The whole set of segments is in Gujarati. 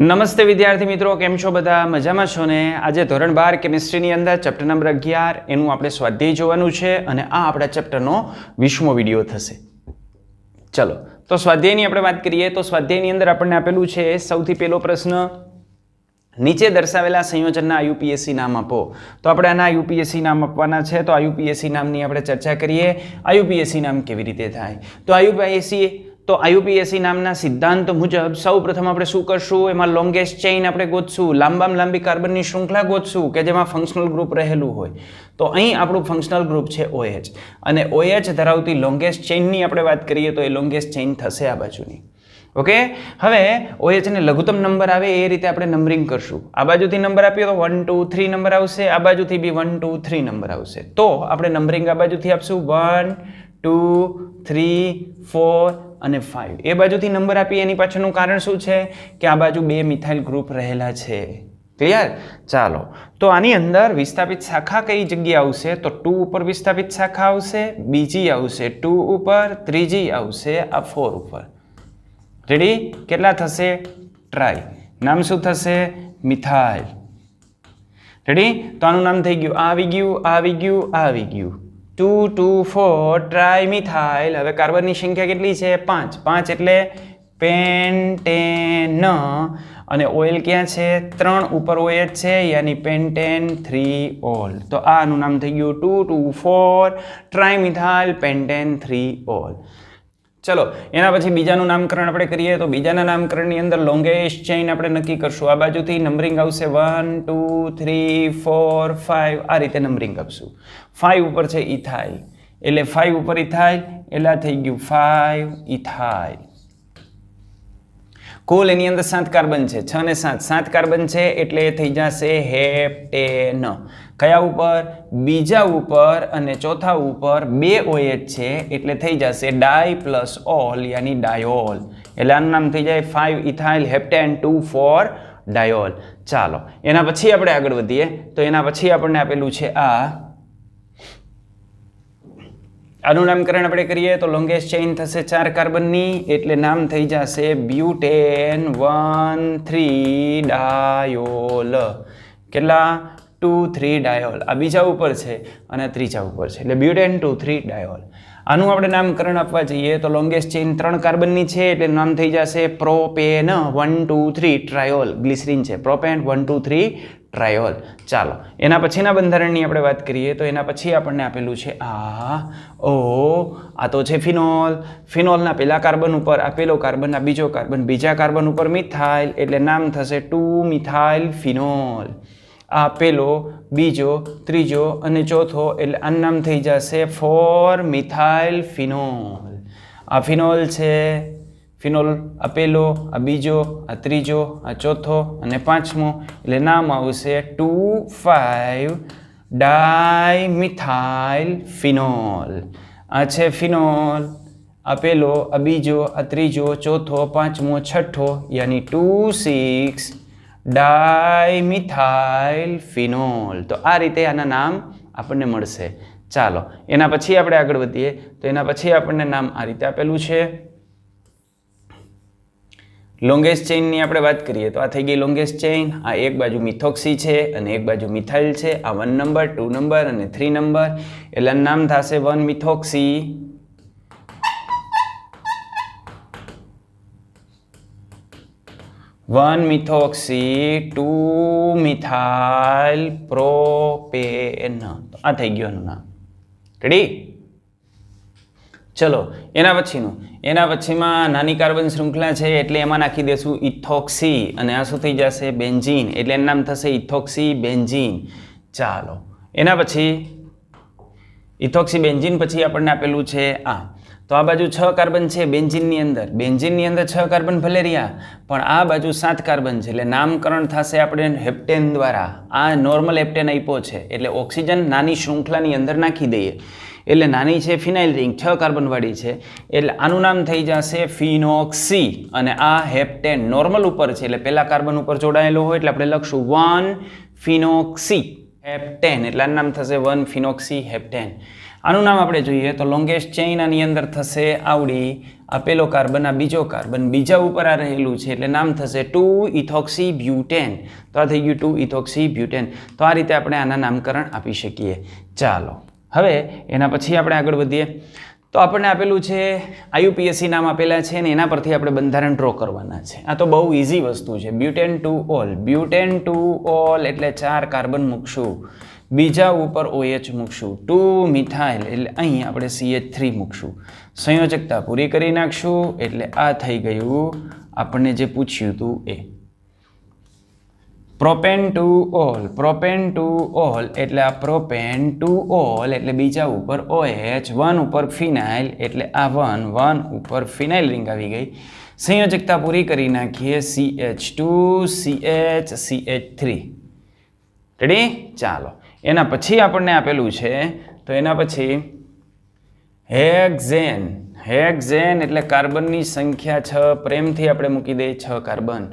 નમસ્તે વિદ્યાર્થી મિત્રો, કેમ છો બધા? મજામાં છો ને? આજે ધોરણ 12 કેમિસ્ટ્રીની અંદર ચેપ્ટર નંબર 11 એનું આપણે સ્વાધ્યાય જોવાનું છે અને આ આપણા ચેપ્ટરનો 20મો વિડીયો થશે. ચલો તો સ્વાધ્યાયની આપણે વાત કરીએ તો સ્વાધ્યાયની અંદર આપણને આપેલું છે સૌથી પહેલો પ્રશ્ન, નીચે દર્શાવેલા સંયોજનના આયુપીએસસી નામ આપો. તો આપણે આના આયુપીએસસી નામ આપવાના છે. તો આયુપીએસસી નામની આપણે ચર્ચા કરીએ. આયુપીએસસી નામ કેવી રીતે થાય? તો આયુપીએસસી નામના સિદ્ધાંત મુજબ સૌપ્રથમ આપણે શું કરશું? એમાં લોંગેસ્ટ ચેઇન આપણે ગોતશું, લાંબામાં લાંબી કાર્બનની શૃંખલા ગોતશું કે જેમાં ફંક્શનલ ગ્રુપ રહેલું હોય. તો અહીં આપણું ફંક્શનલ ગ્રુપ છે OH અને OH ધરાવતી લોંગેસ્ટ ચેઇનની આપણે વાત કરીએ તો એ લોંગેસ્ટ ચેઇન થશે આ બાજુની. ઓકે, હવે OH ને લઘુત્તમ નંબર આવે એ રીતે આપણે નંબરિંગ કરશું. આ બાજુથી નંબર આપીએ તો 1 2 3 નંબર આવશે, આ બાજુથી બી 1 2 3 નંબર આવશે. તો આપણે નંબરિંગ આ બાજુથી આપશું 1 2 3 4 અને 5. એ બાજુથી નંબર આપી એની પાછળનું કારણ શું છે કે આ બાજુ 2 મિથાઇલ ગ્રુપ રહેલા છે. ક્લિયર? ચાલો તો આની અંદર વિસ્થાપિત શાખા કઈ જગ્યાએ આવશે? તો 2 ઉપર વિસ્થાપિત શાખા આવશે, બીજી આવશે 2 ઉપર, ત્રીજી આવશે આ 4 ઉપર. રેડી? કેટલા થશે? ટ્રાય. નામ શું થશે? મિથાઇલ. રેડી? તો આનું નામ થઈ ગયું, આવી ગયું, આવી ગયું, આવી ગયું. 2 2 4 ટ્રાય મિથાઇલ. હવે કાર્બનની સંખ્યા કેટલી છે? 5. 5 એટલે પેન્ટેન અને ઓઇલ ક્યાં છે? 3 ઉપર OH છે, યાની પેન્ટેન 3 ઓલ. તો આનું નામ થઈ ગયું 2 2 4 ટ્રાય મિથાઇલ પેન્ટેન 3 ઓલ. ચલો એના પછી બીજાનું નામકરણ આપણે કરીએ તો બીજાના નામકરણની અંદર લોંગેસ્ટ ચેઇન આપણે નક્કી કરશું. આ બાજુથી નંબરિંગ આવશે 1 2 3 4 5. આ રીતે નંબરિંગ આપશું. 5 ઉપર છે ઇથાઇલ એટલે 5 ઉપર ઇથાઇલ એટલે થઈ ગયું 5 ઇથાઇલ. કુલ એની અંદર 7 કાર્બન છે, 6 ને 7 7 કાર્બન છે એટલે થઈ જશે હેપ્ટેન. કયા ઉપર? બીજા ઉપર અને ચોથા ઉપર 2 OH છે એટલે થઈ જશે ડાય પ્લસ ઓલ યાની ડાયોલ. એટલે આનું નામ થઈ જાય 5 ઇથાઇલ હેપ્ટેન 2 4 ડાયોલ. ચાલો એના પછી આપણે આગળ વધીએ તો એના પછી આપણને આપેલું છે આનું નામકરણ આપણે કરીએ તો લોંગેસ્ટ ચેઇન થશે 4 કાર્બનની એટલે નામ થઈ જશે બ્યુટેન 1 3 ડાયોલ. કેટલા? 2 3 ડાયોલ. આ બીજા ઉપર છે અને ત્રીજા ઉપર છે એટલે બ્યુટેન 2 3 ડાયોલ. આનું આપણે નામકરણ આપવા જઈએ તો લોંગેસ્ટ ચેઇન 3 કાર્બનની છે એટલે નામ થઈ જશે પ્રોપેન 1 2 3 ટ્રાયોલ. ગ્લિસરીન છે, પ્રોપેન 1 2 3 ટ્રાયોલ. ચાલો એના પછીના બંધારણની આપણે વાત કરીએ તો એના પછી આપણને આપેલું છે આ તો છે ફિનોલ. ફિનોલના પહેલા કાર્બન ઉપર આ પહેલો કાર્બન, આ બીજો કાર્બન, બીજા કાર્બન ઉપર મિથાઇલ એટલે નામ થશે 2 મિથાઇલ ફિનોલ. આ પહેલો, બીજો, ત્રીજો અને ચોથો એટલે આનું નામ થઈ જશે 4 મિથાઇલ ફિનોલ. આ ફિનોલ છે, ફિનોલ આ પહેલો, આ બીજો, આ ત્રીજો, આ ચોથો અને પાંચમો એટલે નામ આવશે 2 5 ડાય મિથાઇલ ફિનોલ. આ છે ફિનોલ, આ પહેલો, આ બીજો, આ ત્રીજો, ચોથો, પાંચમો, છઠ્ઠો યાની 2 6 ડાય મિથાઇલ ફિનોલ. તો આ રીતે આના નામ આપણને મળશે. ચાલો એના પછી આપણે આગળ વધીએ તો એના પછી આપણને નામ આ રીતે આપેલું છે. લોંગેસ્ટ ચેઇનની આપણે વાત કરીએ તો આ થઈ ગઈ લોંગેસ્ટ ચેઇન. આ એક બાજુ મિથોક્સી છે અને એક બાજુ મિથાઇલ છે. આ 1 નંબર, 2 નંબર અને 3 નંબર એટલે નામ થશે 1 methoxy. One methoxy 2 methyl propane. આ થઈ ગયું એનું નામ. રેડી? ચલો એના પછીમાં નાની કાર્બન શૃંખલા છે એટલે એમાં નાખી દેશું ઇથોક્સી અને આ શું થઈ જશે? બેન્ઝીન. એટલે એનું નામ થશે ઇથોક્સી બેન્ઝીન. ચાલો એના પછી ઇથોક્સી બેન્ઝીન પછી આપણને આપેલું છે તો આ બાજુ 6 કાર્બન છે બેન્ઝીનની અંદર. બેન્ઝીનની અંદર 6 કાર્બન ભલે રહ્યા પણ આ બાજુ 7 કાર્બન છે એટલે નામકરણ થશે આપણે હેપ્ટેન દ્વારા. આ નોર્મલ હેપ્ટેન આપ્યો છે એટલે ઓક્સિજન નાની શૃંખલાની અંદર નાખી દઈએ એટલે નાની છે ફિનાઇલ રિંગ 6 કાર્બન વાળી છે એટલે આનું નામ થઈ જશે ફિનોક્સી. અને આ હેપ્ટેન નોર્મલ ઉપર છે એટલે પહેલા કાર્બન ઉપર જોડાયેલો હોય એટલે આપણે લખશું 1 ફિનોક્સી હેપ્ટેન એટલે આનું નામ થશે 1 ફિનોક્સી હેપ્ટેન. આનું નામ આપણે જોઈએ તો લોંગેસ્ટ ચેઇન આની અંદર થશે આવડી, આ પેલો કાર્બન, આ બીજો કાર્બન, બીજા ઉપર આ રહેલું છે એટલે નામ થશે 2-ઇથોક્સીબ્યુટેન. તો આ થઈ ગયું 2-ઇથોક્સીબ્યુટેન. તો આ રીતે આપણે આના નામકરણ આપી શકીએ. ચાલો હવે એના પછી આપણે આગળ વધીએ. તો આપણને આપેલું છે IUPAC નામ આપેલા છે ને એના પરથી આપણે બંધારણ ડ્રો કરવાના છે. આ તો બહુ ઇઝી વસ્તુ છે. Butane to all, butane two ol એટલે 4 કાર્બન મૂકશું, બીજા ઉપર OH મૂકશું, 2 મિથાઇલ એટલે અહીં આપણે CH3 મૂકશું, સંયોજકતા પૂરી કરી નાખશું એટલે આ થઈ ગયું આપણને જે પૂછ્યું હતું એ. Propane two ol, propane two ol એટલે આ પ્રોપેન ટુ ઓલ એટલે બીજા ઉપર OH, 1 ઉપર ફિનાઇલ એટલે આ 1 ઉપર ફિનાઇલ રિંગ આવી ગઈ. સંયોજકતા પૂરી કરી નાખીએ CH2 CH CH3. રેડી? ચાલો એના પછી આપણને આપેલું છે તો એના પછી હેક્ઝેન. હેક્ઝેન એટલે કાર્બનની સંખ્યા 6, પ્રેમથી આપણે મૂકી દઈએ 6 કાર્બન.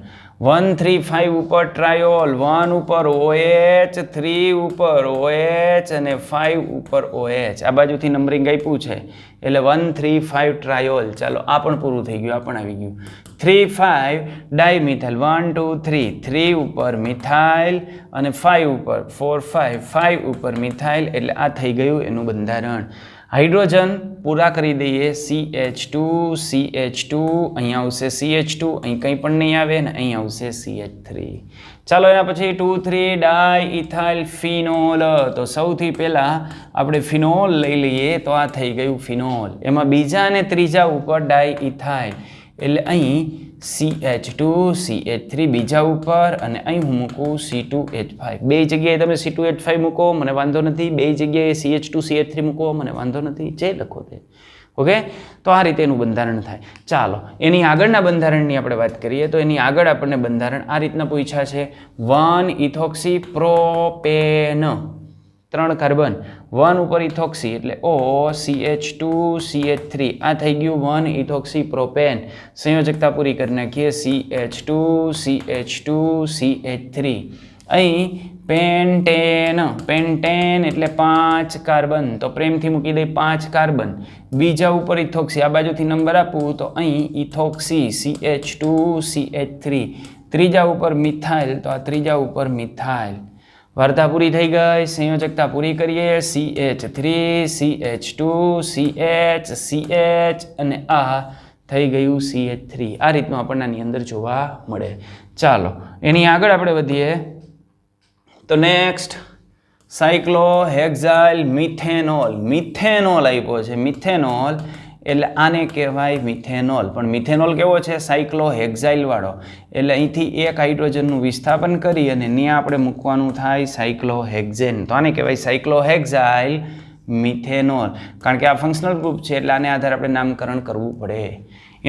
1 3 5 ઉપર ટ્રાયોલ, 1 ઉપર OH, 3 ઉપર OH અને 5 ઉપર OH. આ બાજુથી નંબરિંગ આપ્યું છે એટલે 1 3 5 ટ્રાયોલ. ચાલો આ પણ પૂરું થઈ ગયું, આ પણ આવી ગયું. 3 5 ડાયમિથાઇલ, 1 2 3, 3 ઉપર મિથાઇલ અને 5 ઉપર 4 5, 5 ઉપર મિથાઇલ એટલે આ થઈ ગયું એનું બંધારણ. હાઇડ્રોજન પૂરા કરી દઈએ CH2 CH2, અહીંયા આવશે CH2, અહીં કંઈ પણ નહીં આવે ને અહીં આવશે CH3. ચાલો એના પછી 2 3 ડાયઇથાઇલ ફિનોલ. તો સૌથી પહેલાં આપણે ફિનોલ લઈ લઈએ તો આ થઈ ગયું ફિનોલ. એમાં બીજા અને ત્રીજા ઉપર ડાયઇથાઇલ એટલે અહીં CH2 CH3 બીજા ઉપર અને અહીં હું મૂકું C2H5. બે જગ્યાએ તમે C2H5 મૂકો મને વાંધો નથી, બે જગ્યાએ CH2 CH3 મૂકો મને વાંધો નથી, જે લખો તે. ઓકે, તો આ રીતે એનું બંધારણ થાય. ચાલો એની આગળના બંધારણની આપણે વાત કરીએ તો એની આગળ આપણને બંધારણ આ રીતના પૂછ્યા છે. 1-ઇથોક્સી પ્રોપેન, 3 કાર્બન, 1 ઉપર ઇથોક્સી એટલે O CH2 CH3, આ થઈ ગયું 1-ઇથોક્સી પ્રોપેન. સંયોજકતા પૂરી કરી નાખીએ CH2 CH2 CH3. અહીં પેન્ટેન, પેન્ટેન એટલે 5 કાર્બન, તો પ્રેમથી મૂકી દઈએ 5 કાર્બન, બીજા ઉપર ઇથોક્સી, આ બાજુથી નંબર આપું તો અહીં ઇથોક્સી CH2 CH3, ત્રીજા ઉપર મિથાઇલ તો આ ત્રીજા ઉપર મિથાઇલ. વાર્તા પૂરી થઈ ગઈ. સંયોજકતા પૂરી કરીએ CH3 CH2 CH CH અને આ થઈ ગયું CH3. આ રીતનું આપણને આની અંદર જોવા મળે. ચાલો એની આગળ આપણે વધીએ તો નેક્સ્ટ સાયક્લોહેક્ઝાઇલ મિથેનોલ. મિથેનોલ આપ્યો છે. મિથેનોલ એટલે આને કહેવાય મિથેનોલ, પણ મિથેનોલ કેવો છે? સાયક્લોહેક્ઝાઇલ વાળો. એટલે અહીંથી એક હાઇડ્રોજનનું વિસ્થાપન કરી અને ત્યાં આપણે મૂકવાનું થાય સાયક્લોહેક્ઝેન. તો આને કહેવાય સાયક્લોહેક્ઝાઇલ મિથેનોલ, કારણ કે આ ફંક્શનલ ગ્રુપ છે એટલે આને આધારે આપણે નામકરણ કરવું પડે.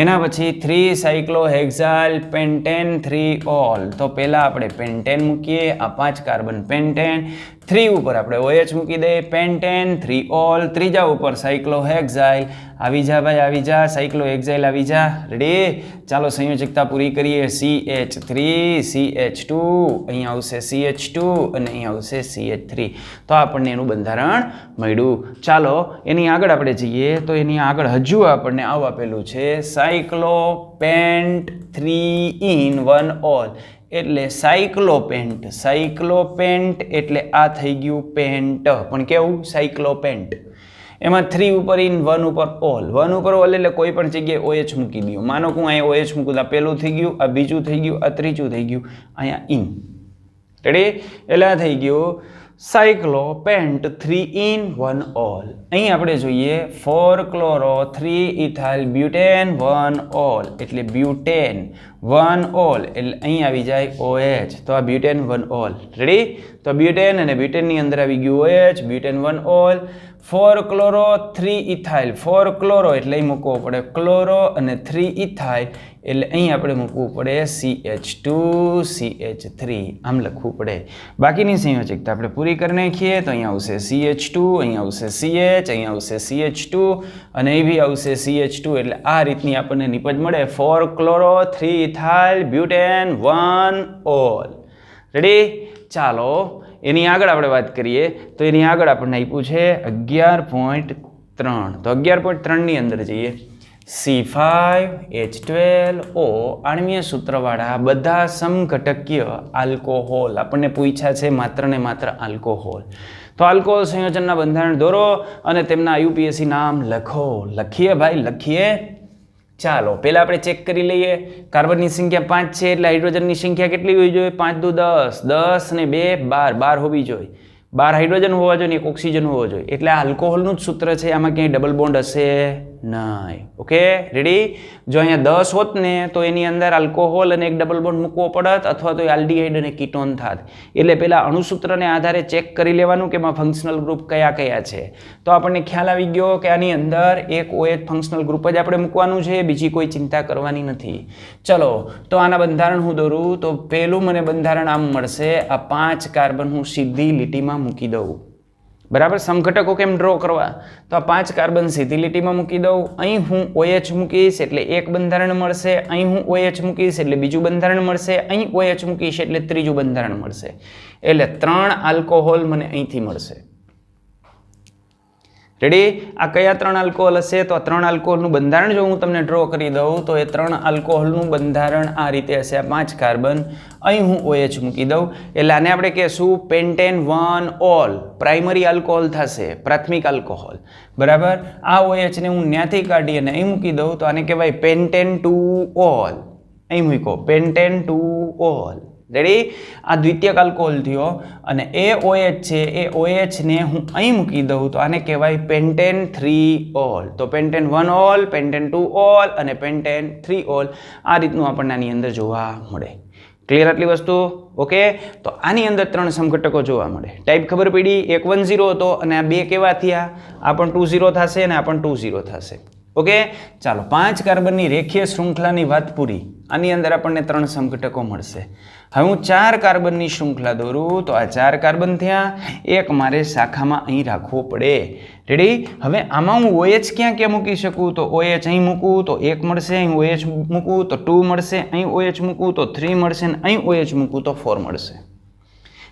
એના પછી 3 સાયક્લોહેક્ઝાઇલ પેન્ટેન 3 ઓલ. તો પહેલાં આપણે પેન્ટેન મૂકીએ, આ 5 કાર્બન પેન્ટેન, 3 ઉપર આપણે OH મૂકી દઈએ પેન્ટેન 3 ઓલ, ત્રીજા ઉપર સાયક્લોહેક્ઝાઇલ. આવી જા ભાઈ, આવી જા, સાયક્લોહેક્ઝાઇલ આવી જા. રેડી? ચાલો સંયોજકતા પૂરી કરીએ CH3 CH2, અહીંયા આવશે CH2 અને અહીંયા આવશે CH3. તો આપણને એનું બંધારણ મળ્યું. ચાલો એની આગળ આપણે જઈએ તો એની આગળ હજુ આપણને આવું આપેલું છે સાયક્લોપેન્ટ 3 in 1 ઓલ. એટલે સાયક્લોપેન્ટ, સાયક્લોપેન્ટ એટલે આ થઈ ગયું પેન્ટ, પણ કેવું? સાયક્લોપેન્ટ. એમાં 3 ઉપર ઇન 1 ઉપર ઓલ. 1 ઉપર ઓલ એટલે કોઈ પણ જગ્યાએ OH મૂકી દો. માનો કે હું અહીંયા OH મૂકું તો આ પહેલું થઈ ગયું, આ બીજું થઈ ગયું, આ ત્રીજું થઈ ગયું, અહીંયા ઇન. રેડી? એટલે આ થઈ ગયું સાયક્લોપેન્ટ 3 in 1 ઓલ. અહીં આપણે જોઈએ 4 ક્લોરો 3 ઇથાઇલ બ્યુટેન 1 ઓલ એટલે બ્યુટેન 1 ઓલ એટલે અહીં આવી જાય OH, તો આ બ્યુટેન 1 ઓલ. રેડી? તો બ્યુટેન અને બ્યુટેનની અંદર આવી ગયું OH, butane 1 all. 4 chloro 3 ethyl, 4 chloro એટલે અહીં મૂકવો પડે ક્લોરો અને 3 ઇથાઇલ એટલે અહીં આપણે મૂકવું પડે CH2 CH3, આમ લખવું પડે. બાકીની સંયોજકતા આપણે પૂરી કરી નાખીએ તો અહીંયા આવશે CH2, અહીંયા આવશે CH, અહીંયા આવશે CH2 અને અહીં બી આવશે CH2. એટલે આ રીતની આપણને નિપજ મળે 4 chloro 3 ethyl butane 1 all. Ready? ચાલો એની આગળ આપણે વાત કરીએ તો એની આગળ આપણને આપ્યું છે 11.3. તો 11.3 ની અંદર જઈએ. C5H12O આણ્વીય સૂત્રવાળા બધા સમઘટકીય આલ્કોહોલ આપણને પૂછ્યા છે માત્ર ને માત્ર આલ્કોહોલ. તો આલ્કોહોલ સંયોજનના બંધારણ દોરો અને તેમના IUPAC નામ લખો. લખીએ ભાઈ લખીએ. ચાલો પહેલા આપણે ચેક કરી લઈએ. કાર્બનની સંખ્યા 5 છે એટલે હાઇડ્રોજનની સંખ્યા કેટલી હોવી જોઈએ? 5 દુ 10, 10 ને 2 12, 12 હોવી જોઈએ. 12 હાઇડ્રોજન હોવા જોઈએ, એક ઓક્સિજન હોવો જોઈએ. એટલે આ આલ્કોહોલનું જ સૂત્ર છે, આમાં ક્યાંય ડબલ બોન્ડ હશે નહીં. Okay ready? જો અહીંયા 10 હોત ને તો એની અંદર આલ્કોહોલ અને એક ડબલ બોન્ડ મૂકવો પડત અથવા તો આલ્ડીહાઇડ અને કીટોન થાત. એટલે પહેલા અણુસૂત્રને આધારે ચેક કરી લેવાનું કે એમાં ફંક્શનલ ગ્રુપ કયા કયા છે. તો આપણને ખ્યાલ આવી ગયો કે આની અંદર એક OH ફંક્શનલ ગ્રુપ જ આપણે મૂકવાનું છે, બીજી કોઈ ચિંતા કરવાની નથી. ચલો તો આના બંધારણ હું દોરું તો પહેલું મને બંધારણ આમ મળશે. આ 5 કાર્બન હું સીધી લીટીમાં મૂકી દઉં. બરાબર? સમઘટકો કેમ ડ્રો કરવા? તો આ 5 કાર્બન સીધી લીટીમાં મૂકી દઉં. અહીં હું OH મૂકીશ એટલે એક બંધારણ મળશે. અહીં હું OH મૂકીશ એટલે બીજું બંધારણ મળશે. અહીં OH મૂકીશ એટલે ત્રીજું બંધારણ મળશે. એટલે 3 આલ્કોહોલ મને અહીંથી મળશે. રેડી? આ કયા 3 આલ્કોહોલ હશે? તો આ 3 આલ્કોહોલનું બંધારણ જો હું તમને ડ્રો કરી દઉં તો એ 3 આલ્કોહોલનું બંધારણ આ રીતે હશે. આ 5 કાર્બન, અહીં હું OH મૂકી દઉં એટલે આને આપણે કહેશું પેન્ટેન 1 ઓલ. પ્રાઇમરી આલ્કોહોલ થશે, પ્રાથમિક આલ્કોહોલ. બરાબર? આ OH ને હું ત્યાંથી કાઢી અને અહીં મૂકી દઉં તો આને કહેવાય પેન્ટેન 2 ઓલ. અહીં મૂકો પેન્ટેન 2 ઓલ. રેડી? આ દ્વિતીયક આલ્કોહોલ થયો અને એ OH છે એ OH ને હું અહીં મૂકી દઉં તો આને કહેવાય પેન્ટેન 3 ઓલ. તો પેન્ટેન 1 ઓલ, પેન્ટેન 2 ઓલ અને પેન્ટેન 3 ઓલ આ રીતનું આપણને આની અંદર જોવા મળે. ક્લિયર આટલી વસ્તુ? ઓકે. તો આની અંદર 3 સમઘટકો જોવા મળે. ટાઈપ ખબર પડી? એક 10 હતો અને આ બે કેવા થયા? આ પણ 20 થશે અને આ પણ 20 થશે. ઓકે. ચાલો 5 કાર્બનની રેખીય શૃંખલાની વાત પૂરી. આની અંદર આપણને 3 સમઘટકો મળશે. હવે હું 4 કાર્બનની શૃંખલા દોરું તો આ 4 કાર્બન થયા. એક મારે શાખામાં અહીં રાખવો પડે. રેડી? હવે આમાં હું OH ક્યાં ક્યાં મૂકી શકું? તો OH અહીં મૂકું તો 1 મળશે, અહીં OH મૂકું તો 2 મળશે, અહીં OH મૂકું તો 3 મળશે અને અહીં OH મૂકું તો 4 મળશે.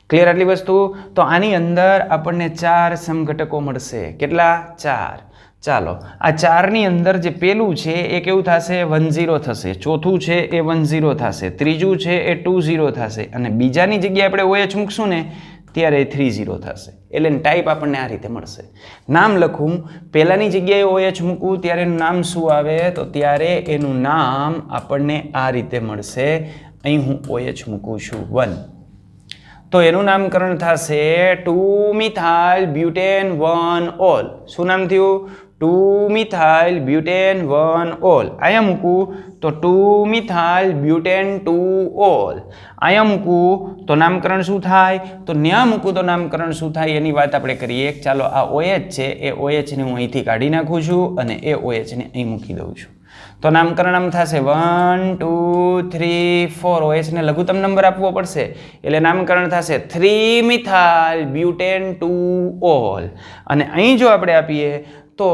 ક્લિયર આટલી વસ્તુ? તો આની અંદર આપણને 4 સમઘટકો મળશે. કેટલા? 4. ચાલો આ 4 ની અંદર જે પેલું છે એ કેવું થશે? 10 થશે. ચોથું છે એ 10 થશે. ત્રીજું છે એ 20 થશે અને બીજાની જગ્યાએ આપણે OH મૂકશું ને ત્યારે 30 થશે. એટલે ટાઈપ આપણને આ રીતે મળશે. નામ લખું, પહેલાની જગ્યાએ OH મૂકું ત્યારે એનું નામ શું આવે? તો ત્યારે એનું નામ આપણને આ રીતે મળશે. અહીં હું OH મૂકું છું 1 તો એનું નામકરણ થશે 2મિથાઇલ બ્યુટેન 1 ઓલ. શું નામ થયું? 2મિથાઇલ બ્યુટેન 1 ઓલ. અહીંયા મૂકું તો 2મિથાઇલ બ્યુટેન 2 ઓલ. અહીંયા મૂકું તો નામકરણ શું થાય? તો ન્યા મૂકું તો નામકરણ શું થાય એની વાત આપણે કરીએ. ચાલો આ OH છે એ OH ને હું અહીંથી કાઢી નાખું છું અને એ OH ને અહીં મૂકી દઉં છું. તો નામકરણ આમ થશે 1 2 3 4. OH ને લઘુત્તમ નંબર આપવો પડશે એટલે નામકરણ થશે 3મિથાઇલ બ્યુટેન 2 ઓલ. અને અહીં જો આપણે આપીએ તો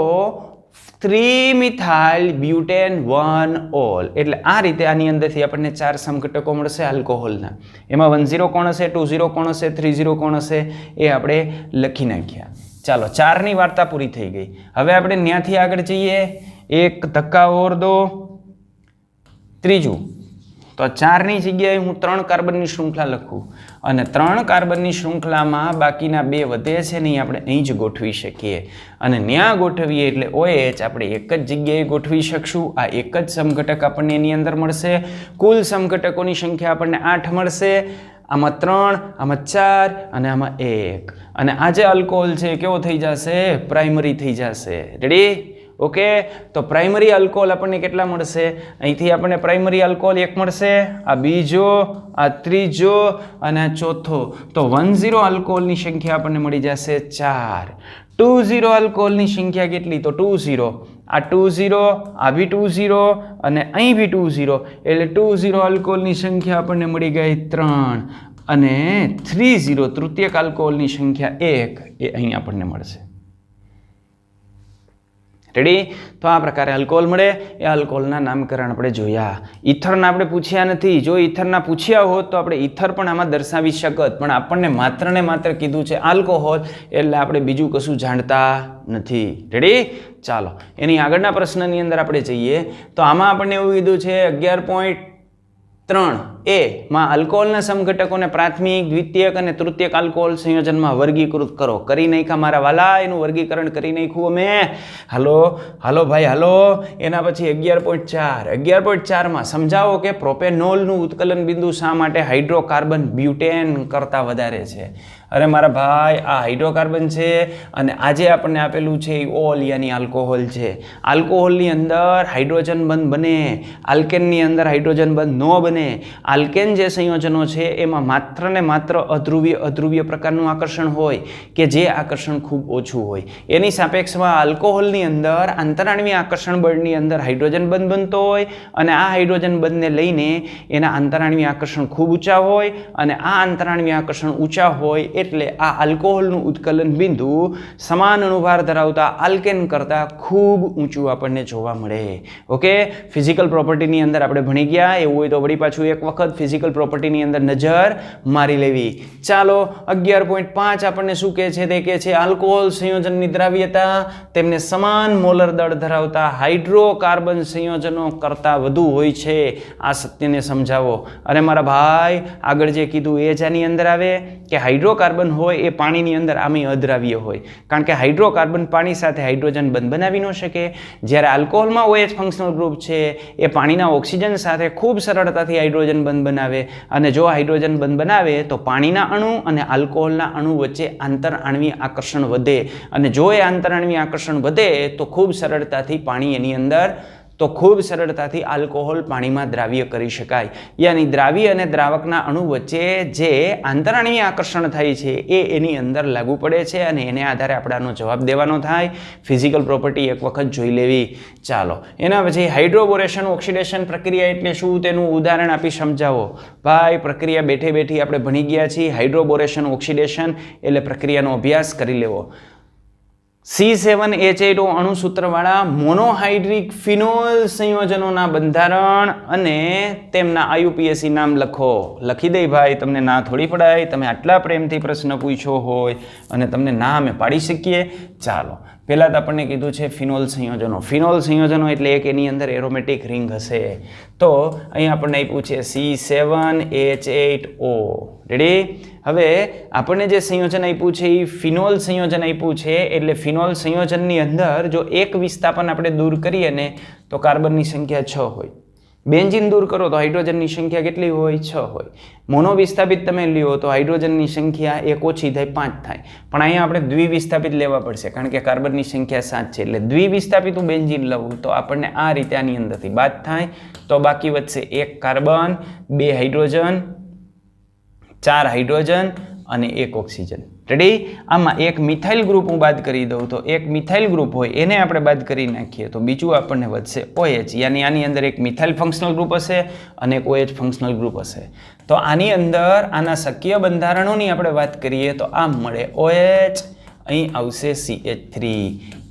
3મિથાઇલ બ્યુટેન 1 ઓલ. એટલે આ રીતે આની અંદરથી આપણને 4 સમઘટકો મળશે આલ્કોહોલના. એમાં 10 કોણ હશે, 20 કોણ હશે, 30 કોણ હશે એ આપણે લખી નાખ્યા. ચાલો 4 ની વાર્તા પૂરી થઈ ગઈ. હવે આપણે ત્યાંથી આગળ જઈએ. એક ધક્કા ઓર દો. ત્રીજું તો 4 ની જગ્યાએ હું 3 કાર્બનની શૃંખલા લખું અને 3 કાર્બનની શૃંખલામાં બાકીના 2 વધે છે ને આપણે અહીં જ ગોઠવી શકીએ અને ત્યાં ગોઠવીએ એટલે OH આપણે એક જ જગ્યાએ ગોઠવી શકશું. આ એક જ સમઘટક આપણને એની અંદર મળશે. કુલ સમઘટકોની સંખ્યા આપણને 8 મળશે. આમાં 3, આમાં 4 અને આમાં 1. અને આ જે આલ્કોહોલ છે કેવો થઈ જશે? પ્રાઇમરી થઈ જશે. રેડી? ઓકે. તો પ્રાઇમરી આલ્કોહોલ આપણને કેટલા મળશે? અહીંથી આપણને પ્રાઇમરી આલ્કોહોલ 1 મળશે, આ બીજો, આ ત્રીજો અને આ ચોથો. તો 10 આલ્કોહોલની સંખ્યા આપણને મળી જશે 4. 20 આલ્કોહોલની સંખ્યા કેટલી? તો 20. આ 20, આ બી 20 અને અહીં બી 20 એટલે 20 આલ્કોહોલની સંખ્યા આપણને મળી ગઈ 3 અને 30 તૃતીયક આલ્કોહોલની સંખ્યા 1 એ અહીં આપણને મળશે. રેડી? તો આ પ્રકારે આલ્કોહોલ મળે. એ આલ્કોહોલના નામકરણ આપણે જોયા. ઇથરના આપણે પૂછ્યા નથી. જો ઇથરના પૂછ્યા હોત તો આપણે ઇથર પણ આમાં દર્શાવી શકત, પણ આપણને માત્ર ને માત્ર કીધું છે આલ્કોહોલ, એટલે આપણે બીજું કશું જાણતા નથી. રેડી? ચાલો એની આગળના પ્રશ્નની અંદર આપણે જઈએ તો આમાં આપણને એવું કીધું છે 11.3 માં આલ્કોહોલના સમઘટકોને પ્રાથમિક, દ્વિતીયક અને તૃતીયક આલ્કોહોલ સંયોજનમાં વર્ગીકૃત કરો. કરી નાખ્યા મારા વાલા, એનું વર્ગીકરણ કરી નાખ્યું અમે. હાલો ભાઈ હાલો. એના પછી 11.4 માં સમજાવો કે પ્રોપેનોલનું ઉત્કલન બિંદુ શા માટે હાઇડ્રોકાર્બન બ્યુટેન કરતાં વધારે છે. અરે મારા ભાઈ, આ હાઇડ્રોકાર્બન છે અને આજે આપણને આપેલું છે એ ઓલ યાની આલ્કોહોલ છે. આલ્કોહોલની અંદર હાઇડ્રોજન બંધ બને, આલ્કેનની અંદર હાઇડ્રોજન બંધ ન બને. આલ્કેન જે સંયોજનો છે એમાં માત્ર ને માત્ર અધ્રુવ્ય પ્રકારનું આકર્ષણ હોય કે જે આકર્ષણ ખૂબ ઓછું હોય. એની સાપેક્ષમાં આલ્કોહોલની અંદર આંતરાણવીય આકર્ષણ બળની અંદર હાઇડ્રોજન બંધ બનતો હોય અને આ હાઇડ્રોજન બંધને લઈને એના આંતરાણવીય આકર્ષણ ખૂબ ઊંચા હોય અને આ આંતરાણવીય આકર્ષણ ઊંચા હોય એટલે આ આલ્કોહોલનું ઉત્કલન બિંદુ સમાન અણુભાર ધરાવતા આલ્કેન કરતાં ખૂબ ઊંચું આપણને જોવા મળે. ઓકે, ફિઝિકલ પ્રોપર્ટીની અંદર આપણે ભણી ગયા. એવું હોય તો વળી પાછું એક વખત ફિઝિકલ પ્રોપર્ટીની અંદર નજર મારી લેવી. ચાલો 11.5 આપણને શું કહે છે? તે કહે છે આલ્કોહોલ સંયોજનની દ્રાવ્યતા તેમને સમાન મોલર દળ ધરાવતા હાઇડ્રોકાર્બન સંયોજનો કરતાં વધુ હોય છે. આ સત્યને સમજાવો. અને મારા ભાઈ આગળ જે કીધું એ જ આની અંદર આવે કે હાઇડ્રોકાર્બન હોય એ પાણીની અંદર આમી અદ્રાવ્ય હોય, કારણ કે હાઇડ્રોકાર્બન પાણી સાથે હાઇડ્રોજન બંધ બનાવી ન શકે. જ્યારે આલ્કોહોલમાં OH ફંક્શનલ ગ્રુપ છે એ પાણીના ઓક્સિજન સાથે ખૂબ સરળતાથી હાઇડ્રોજન બંધ બનાવે અને જો હાઇડ્રોજન બંધ બનાવે તો પાણીના અણુ અને આલ્કોહોલના અણુ વચ્ચે આંતરઆણવીય આકર્ષણ વધે અને જો એ આંતરઆણવીય આકર્ષણ વધે તો ખૂબ સરળતાથી પાણી એની અંદર તો ખૂબ સરળતાથી આલ્કોહોલ પાણીમાં દ્રાવ્ય કરી શકાય. યાની દ્રાવ્ય અને દ્રાવકના અણુ વચ્ચે જે આંતરાણીય આકર્ષણ થાય છે એ એની અંદર લાગુ પડે છે અને એને આધારે આપણે આનો જવાબ દેવાનો થાય. ફિઝિકલ પ્રોપર્ટી એક વખત જોઈ લેવી. ચાલો એના પછી હાઇડ્રોબોરેશન ઓક્સિડેશન પ્રક્રિયા એટલે શું તેનું ઉદાહરણ આપી સમજાવો. ભાઈ પ્રક્રિયા બેઠે બેઠી આપણે ભણી ગયા છીએ. હાઇડ્રોબોરેશન ઓક્સિડેશન એટલે પ્રક્રિયાનો અભ્યાસ કરી લેવો. C7H8O અણુસૂત્રવાળા મોનોહાઇડ્રિક ફિનોલ સંયોજનોના બંધારણ અને તેમના IUPAC નામ લખો. લખી દઈ ભાઈ, તમને ના થોડી પડાય. તમે આટલા પ્રેમથી પ્રશ્ન પૂછ્યો હોય અને તમને ના અમે પાડી શકીએ. ચાલો પહેલાં તો આપણને કીધું છે ફિનોલ સંયોજનો. ફિનોલ સંયોજનો એટલે એક એની અંદર એરોમેટિક રિંગ હશે. તો અહીં આપણને આપ્યું છે C7H8O. રેડી? હવે આપણને જે સંયોજન આપ્યું છે એ ફિનોલ સંયોજન આપ્યું છે એટલે ફિનોલ સંયોજનની અંદર જો એક વિસ્થાપન આપણે દૂર કરીએ ને તો કાર્બનની સંખ્યા 6 હોય. બેન્ઝીન દૂર કરો તો હાઇડ્રોજનની સંખ્યા કેટલી હોય? 6 હોય. મોનો વિસ્થાપિત તમે લ્યો તો હાઇડ્રોજનની સંખ્યા એક ઓછી થાય, 5 થાય. પણ અહીંયા આપણે દ્વિવિસ્થાપિત લેવા પડશે કારણ કે કાર્બનની સંખ્યા 7 છે. એટલે દ્વિવિસ્થાપિત હું બેન્ઝીન લઉં તો આપણને આ રીતે આની અંદરથી બાદ થાય તો બાકી વધશે 1 કાર્બન, 2 હાઇડ્રોજન, 4 હાઇડ્રોજન અને 1 ઓક્સિજન. રેડી? આમાં એક મિથાઇલ ગ્રુપ હું બાદ કરી દઉં તો એક મિથાઇલ ગ્રુપ હોય એને આપણે બાદ કરી નાખીએ તો બીજું આપણને વધશે OH. યાની આની અંદર એક મિથાઇલ ફંક્શનલ ગ્રુપ હશે અને એક OH ફંક્શનલ ગ્રુપ હશે. તો આની અંદર આના શક્ય બંધારણોની આપણે વાત કરીએ તો આમ મળે OH, અહીં આવશે CH3.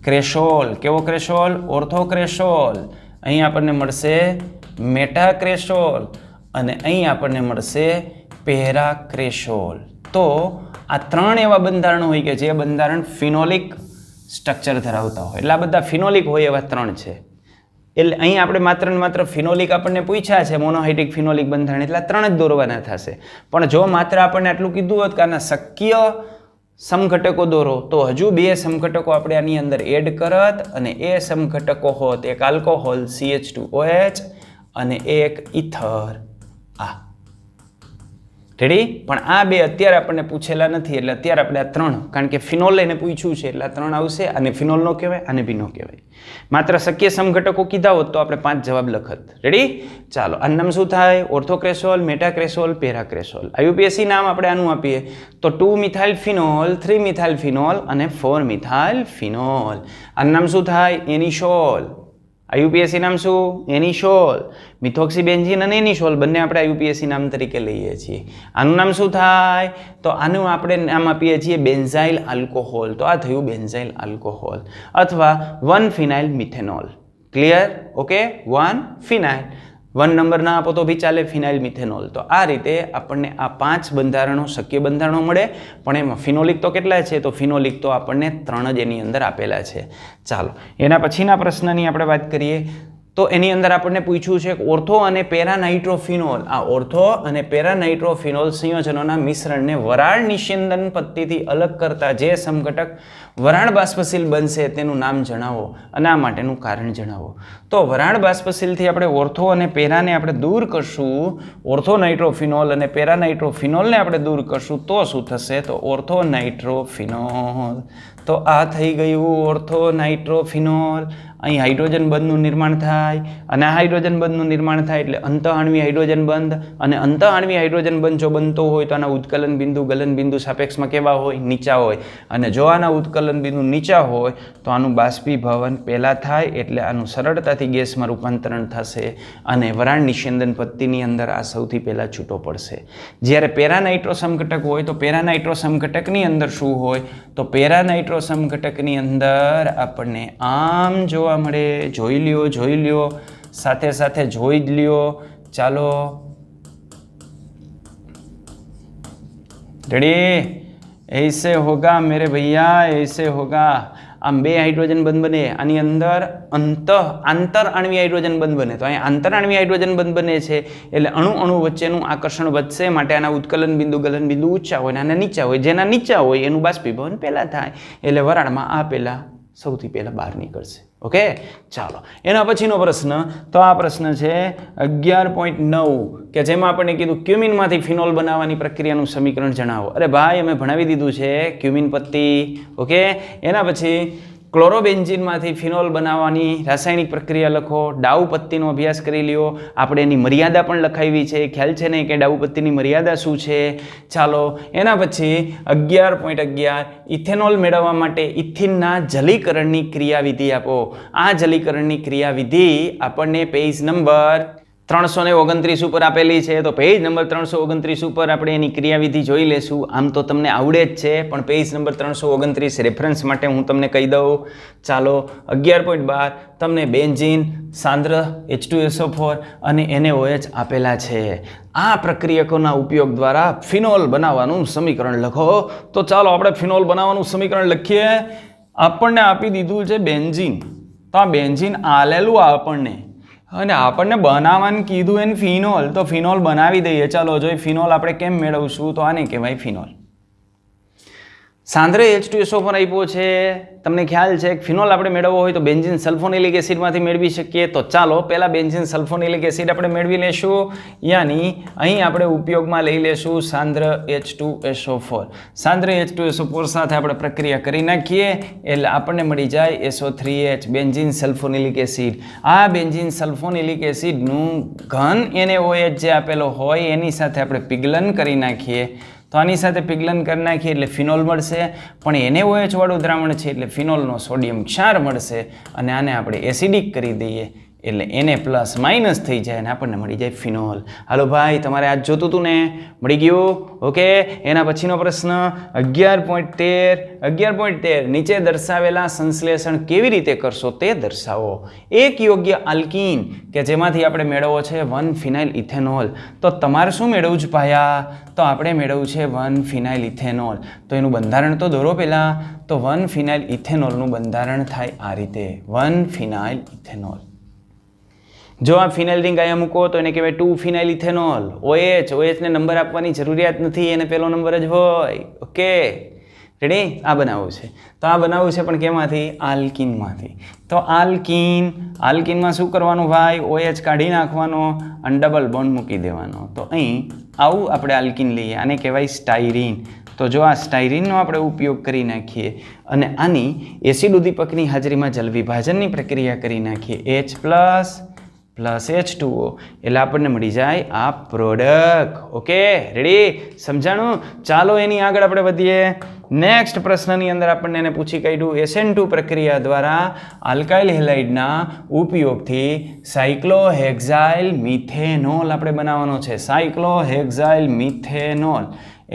ક્રેશોલ, કેવો ક્રેશોલ? ઓર્થો ક્રેશોલ. અહીં આપણને મળશે મેટા ક્રેશોલ અને અહીં આપણને મળશે પેરા ક્રેશોલ. તો આ 3 એવા બંધારણો હોય કે જે બંધારણ ફિનોલિક સ્ટ્રક્ચર ધરાવતા હોય. એટલે આ બધા ફિનોલિક હોય એવા 3 છે. એટલે અહીં આપણે માત્ર ને માત્ર ફિનોલિક આપણને પૂછ્યા છે, મોનોહાઇડ્રિક ફિનોલિક બંધારણ, એટલે 3 જ દોરવાના થશે. પણ જો માત્ર આપણને આટલું કીધું હોત કે આના શક્ય સમઘટકો દોરો તો હજુ 2 સમઘટકો આપણે આની અંદર એડ કરત અને એ સમઘટકો હોત એક આલ્કોહોલ CH2OH અને એક ઇથર. આ રેડી? પણ આ 2 અત્યારે આપણને પૂછેલા નથી એટલે અત્યારે આપણે આ 3, કારણ કે ફિનોલ એને પૂછ્યું છે એટલે આ 3 આવશે. અને ફિનોલ નો કહેવાય, આને બી નો કહેવાય. માત્ર શક્ય સમઘટકો કીધા હોત તો આપણે 5 જવાબ લખત. રેડી? ચાલો આનું નામ શું થાય? ઓર્થોક્રેસોલ, મેટાક્રેસોલ, પેરાક્રેસોલ. IUPAC નામ આપણે આનું આપીએ તો 2 મિથાઇલ ફિનોલ, 3 મિથાઇલ ફિનોલ અને 4 મિથાઇલ ફિનોલ. આનું નામ શું થાય? એનિસોલ. આઈયુપીએસી નામ શું? એનિસોલ. મિથોક્સીબેન્ઝીન અને એનિસોલ બંને આપણે આઈયુપીએસી નામ તરીકે લઈએ છીએ. આનું નામ શું થાય? તો આનું આપણે નામ આપીએ છીએ બેન્ઝાઇલ આલ્કોહોલ. તો આ થયું બેન્ઝાઇલ આલ્કોહોલ અથવા 1-ફિનાઇલ મિથેનોલ. ક્લિયર? ઓકે, 1-ફિનાઇલ. 1 નંબર ના આપો તો બી ચાલે, ફિનાઇલ મિથેનોલ. તો આ રીતે આપણને આ 5 બંધારણો, શક્ય બંધારણો મળે. પણ એમાં ફિનોલિક તો કેટલા છે? તો ફિનોલિક તો આપણને 3 જ એની અંદર આપેલા છે. ચાલો એના પછીના પ્રશ્નની આપણે વાત કરીએ. તો એની અંદર આપણને પૂછ્યું છે કે ઓર્થો અને પેરાનાઇટ્રોફિનોલ, આ ઓર્થો અને પેરાનાઇટ્રોફિનોલ સંયોજનોના મિશ્રણને વરાળ નિસ્યંદન પદ્ધતિથી અલગ કરતા જે સમઘટક વરાળ બાષ્પશીલ બનશે તેનું નામ જણાવો અને આ માટેનું કારણ જણાવો. તો વરાળ બાષ્પશીલથી આપણે ઓર્થો અને પેરાને આપણે દૂર કરશું, ઓર્થો નાઇટ્રોફિનોલ અને પેરાનાઇટ્રોફિનોલને આપણે દૂર કરશું તો શું થશે? તો ઓર્થો નાઇટ્રોફિનોલ. તો આ થઈ ગયું ઓર્થો નાઇટ્રોફિનોલ. અહીં હાઇડ્રોજન બંધનું નિર્માણ થાય અને આ હાઇડ્રોજન બંધનું નિર્માણ થાય એટલે અંતઃઆણ્વીય હાઇડ્રોજન બંધ. અને અંતઃઆણ્વીય હાઇડ્રોજન બંધ જો બનતો હોય તો આના ઉત્કલન બિંદુ ગલન બિંદુ સાપેક્ષમાં કેવા હોય? નીચા હોય. અને જો આના ઉત્કલન બિંદુ નીચા હોય તો આનું બાષ્પીભવન પહેલાં થાય એટલે આનું સરળતાથી ગેસમાં રૂપાંતરણ થશે અને વરાળ નિસ્યંદન પદ્ધતિની અંદર આ સૌથી પહેલાં છૂટો પડશે. જ્યારે પેરાનાઇટ્રો સમઘટક હોય તો પેરાનાઇટ્રો સમઘટકની અંદર શું હોય? તો પેરાનાઇટ્રો સમઘટકની અંદર આપણને આમ જોવા મળે. જોઈ લ્યો, સાથે સાથે જોઈ જ લ્યો. ચાલો રેડી? ऐसे होगा मेरे भैया, ऐसे होगा. આમ 2 હાઇડ્રોજન બંધ બને, આની અંદર આંતરઆણ્વીય હાઇડ્રોજન બંધ બને. તો અહીંયા આંતરઆણ્વીય હાઇડ્રોજન બંધ બને છે એટલે અણુ વચ્ચેનું આકર્ષણ વધશે, માટે આના ઉત્કલન બિંદુ ગલન બિંદુ ઊંચા હોય અને આના નીચા હોય. જેના નીચા હોય એનું બાષ્પીભવન પહેલાં થાય એટલે વરાળમાં આ પહેલાં સૌથી પહેલાં બહાર નીકળશે. ઓકે, ચાલો એના પછીનો પ્રશ્ન. તો આ પ્રશ્ન છે 11.9 કે જેમાં આપણને કીધું ક્યુમિનમાંથી ફિનોલ બનાવવાની પ્રક્રિયાનું સમીકરણ જણાવો. અરે ભાઈ અમે ભણાવી દીધું છે ક્યુમિન પત્તી. ઓકે, એના પછી ક્લોરોબેન્ઝીનમાંથી ફિનોલ બનાવવાની રાસાયણિક પ્રક્રિયા લખો. ડાઉ પત્તીનો અભ્યાસ કરી લ્યો. આપણે એની મર્યાદા પણ લખાવી છે. ખ્યાલ છે ને કે ડાઉ પત્તીની મર્યાદા શું છે? ચાલો એના પછી 11.11 ઇથેનોલ મેળવવા માટે ઇથિનના જલીકરણની ક્રિયાવિધિ આપો. આ જલીકરણની ક્રિયાવિધિ આપણને પેજ નંબર 329 ઉપર આપેલી છે. તો પેજ નંબર 329 ઉપર આપણે એની ક્રિયાવિધિ જોઈ લેશું. આમ તો તમને આવડે જ છે પણ પેજ નંબર 329 રેફરન્સ માટે હું તમને કહી દઉં. ચાલો 11.12 તમને બેન્ઝીન, સાંદ્ર H2SO4 અને NaOH આપેલા છે. આ પ્રક્રિયકોના ઉપયોગ દ્વારા ફિનોલ બનાવવાનું સમીકરણ લખો. તો ચાલો આપણે ફિનોલ બનાવવાનું સમીકરણ લખીએ. આપણને આપી દીધું છે બેન્ઝીન. તો આ બેન્ઝીન આલેલું આપણને અને આપણને બનાવવાનું કીધું એને ફિનોલ. તો ફિનોલ બનાવી દઈએ. ચાલો જોઈએ ફિનોલ આપણે કેમ મેળવશું. તો આને કહેવાય ફિનોલ. સાંદ્ર H2SO4 આપ્યો છે. તમને ખ્યાલ છે કે ફિનોલ આપણે મેળવવો હોય તો બેન્ઝીન સલ્ફોનિલિક એસિડમાંથી મેળવી શકીએ. તો ચાલો પહેલાં બેન્ઝીન સલ્ફોનિલિક એસિડ આપણે મેળવી લેશું. યાની અહીં આપણે ઉપયોગમાં લઈ લેશું સાંદ્ર H2SO4. સાંદ્ર H2SO4 સાથે આપણે પ્રક્રિયા કરી નાખીએ એટલે આપણને મળી જાય SO3H, બેન્ઝીન સલ્ફોનિલિક એસિડ. આ બેન્ઝીન સલ્ફોનિલિક એસિડનું ઘન NaOH જે આપેલો હોય એની સાથે આપણે પિગલન કરી નાખીએ. તો આની સાથે પિગલન કરી નાખીએ એટલે ફિનોલ મળશે. પણ NaOH વાળું દ્રાવણ છે એટલે ફિનોલનો સોડિયમ ક્ષાર મળશે અને આને આપણે એસિડિક કરી દઈએ એટલે Na+- થઈ જાય અને આપણને મળી જાય ફિનોલ. હાલો ભાઈ, તમારે આજ જોતું હતું ને? મળી ગયું? ઓકે, એના પછીનો પ્રશ્ન 11.13 નીચે દર્શાવેલા સંશ્લેષણ કેવી રીતે કરશો તે દર્શાવો. એક યોગ્ય આલ્કીન કે જેમાંથી આપણે મેળવવો છે 1-ફિનાઇલ ઇથેનોલ. તો તમારે શું મેળવવું છે ભાયા? તો આપણે મેળવવું છે 1-ફિનાઇલ ઇથેનોલ. તો એનું બંધારણ તો દોરો પહેલાં. તો 1-ફિનાઇલ ઇથેનોલનું બંધારણ થાય આ રીતે. 1-ફિનાઇલ ઇથેનોલ. જો આ ફિનાઇલ રિંગ અહીંયા મૂકો તો એને કહેવાય 2-ફિનાઇલ ઇથેનોલ. OH ને નંબર આપવાની જરૂરિયાત નથી, એને પહેલો નંબર જ હોય. Okay, ready? આ બનાવવું છે. તો આ બનાવવું છે પણ કેમાંથી? આલ્કીનમાંથી. તો આલ્કીનમાં શું કરવાનું ભાઈ? OH કાઢી નાખવાનો અને ડબલ બોન્ડ મૂકી દેવાનો. તો અહીં આવું આપણે આલ્કીન લઈએ. આને કહેવાય સ્ટાયરીન. તો જો આ સ્ટાયરીનનો આપણે ઉપયોગ કરી નાખીએ અને આની એસિડ ઉદ્દીપકની હાજરીમાં જલ વિભાજનની પ્રક્રિયા કરી નાખીએ H+ H2O એટલે આપણને મળી જાય આ પ્રોડક્ટ. Okay, ready? સમજાણું? ચાલો એની આગળ આપણે વધીએ. નેક્સ્ટ પ્રશ્નની અંદર આપણને એને પૂછી કાઢ્યું SN2 પ્રક્રિયા દ્વારા આલ્કાઇલ હેલાઇડના ઉપયોગથી સાયક્લોહેક્સાઇલ મિથેનોલ આપણે બનાવવાનો છે. સાયક્લોહેક્સાઇલ મિથેનોલ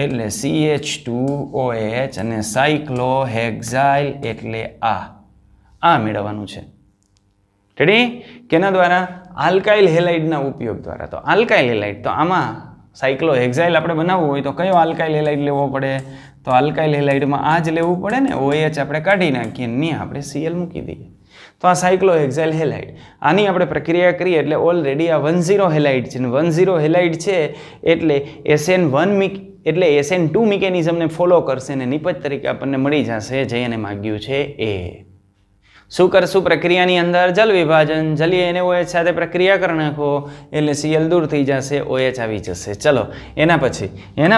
એટલે CH2OH અને સાયક્લોહેક્સાઇલ એટલે આ મેળવવાનું છે. રેડી? કેના દ્વારા? આલ્કાઇલ હેલાઇડના ઉપયોગ દ્વારા. તો આલ્કાઇલ હેલાઇડ, તો આમાં સાયક્લોહેક્સાઇલ આપણે બનાવવું હોય તો કયો આલ્કાઇલ હેલાઇડ લેવો પડે? તો આલ્કાઇલ હેલાઇડમાં આ જ લેવું પડે ને. OH આપણે કાઢી નાખીએ ને આપણે Cl મૂકી દઈએ. તો આ સાયક્લોહેક્સાઇલ હેલાઇડ, આની આપણે પ્રક્રિયા કરીએ એટલે ઓલરેડી આ 10 હેલાઇડ છે ને 10 હેલાઇડ છે એટલે SN1 એટલે SN2 મિકેનિઝમને ફોલો કરશે ને નિપજ તરીકે આપણને મળી જશે જે એને માગ્યું છે એ. શું કરશું પ્રક્રિયાની અંદર? જલ વિભાજન. જલીય NaOH સાથે પ્રક્રિયા કરી નાખો એટલે Cl દૂર થઈ જશે, OH આવી જશે. ચલો એના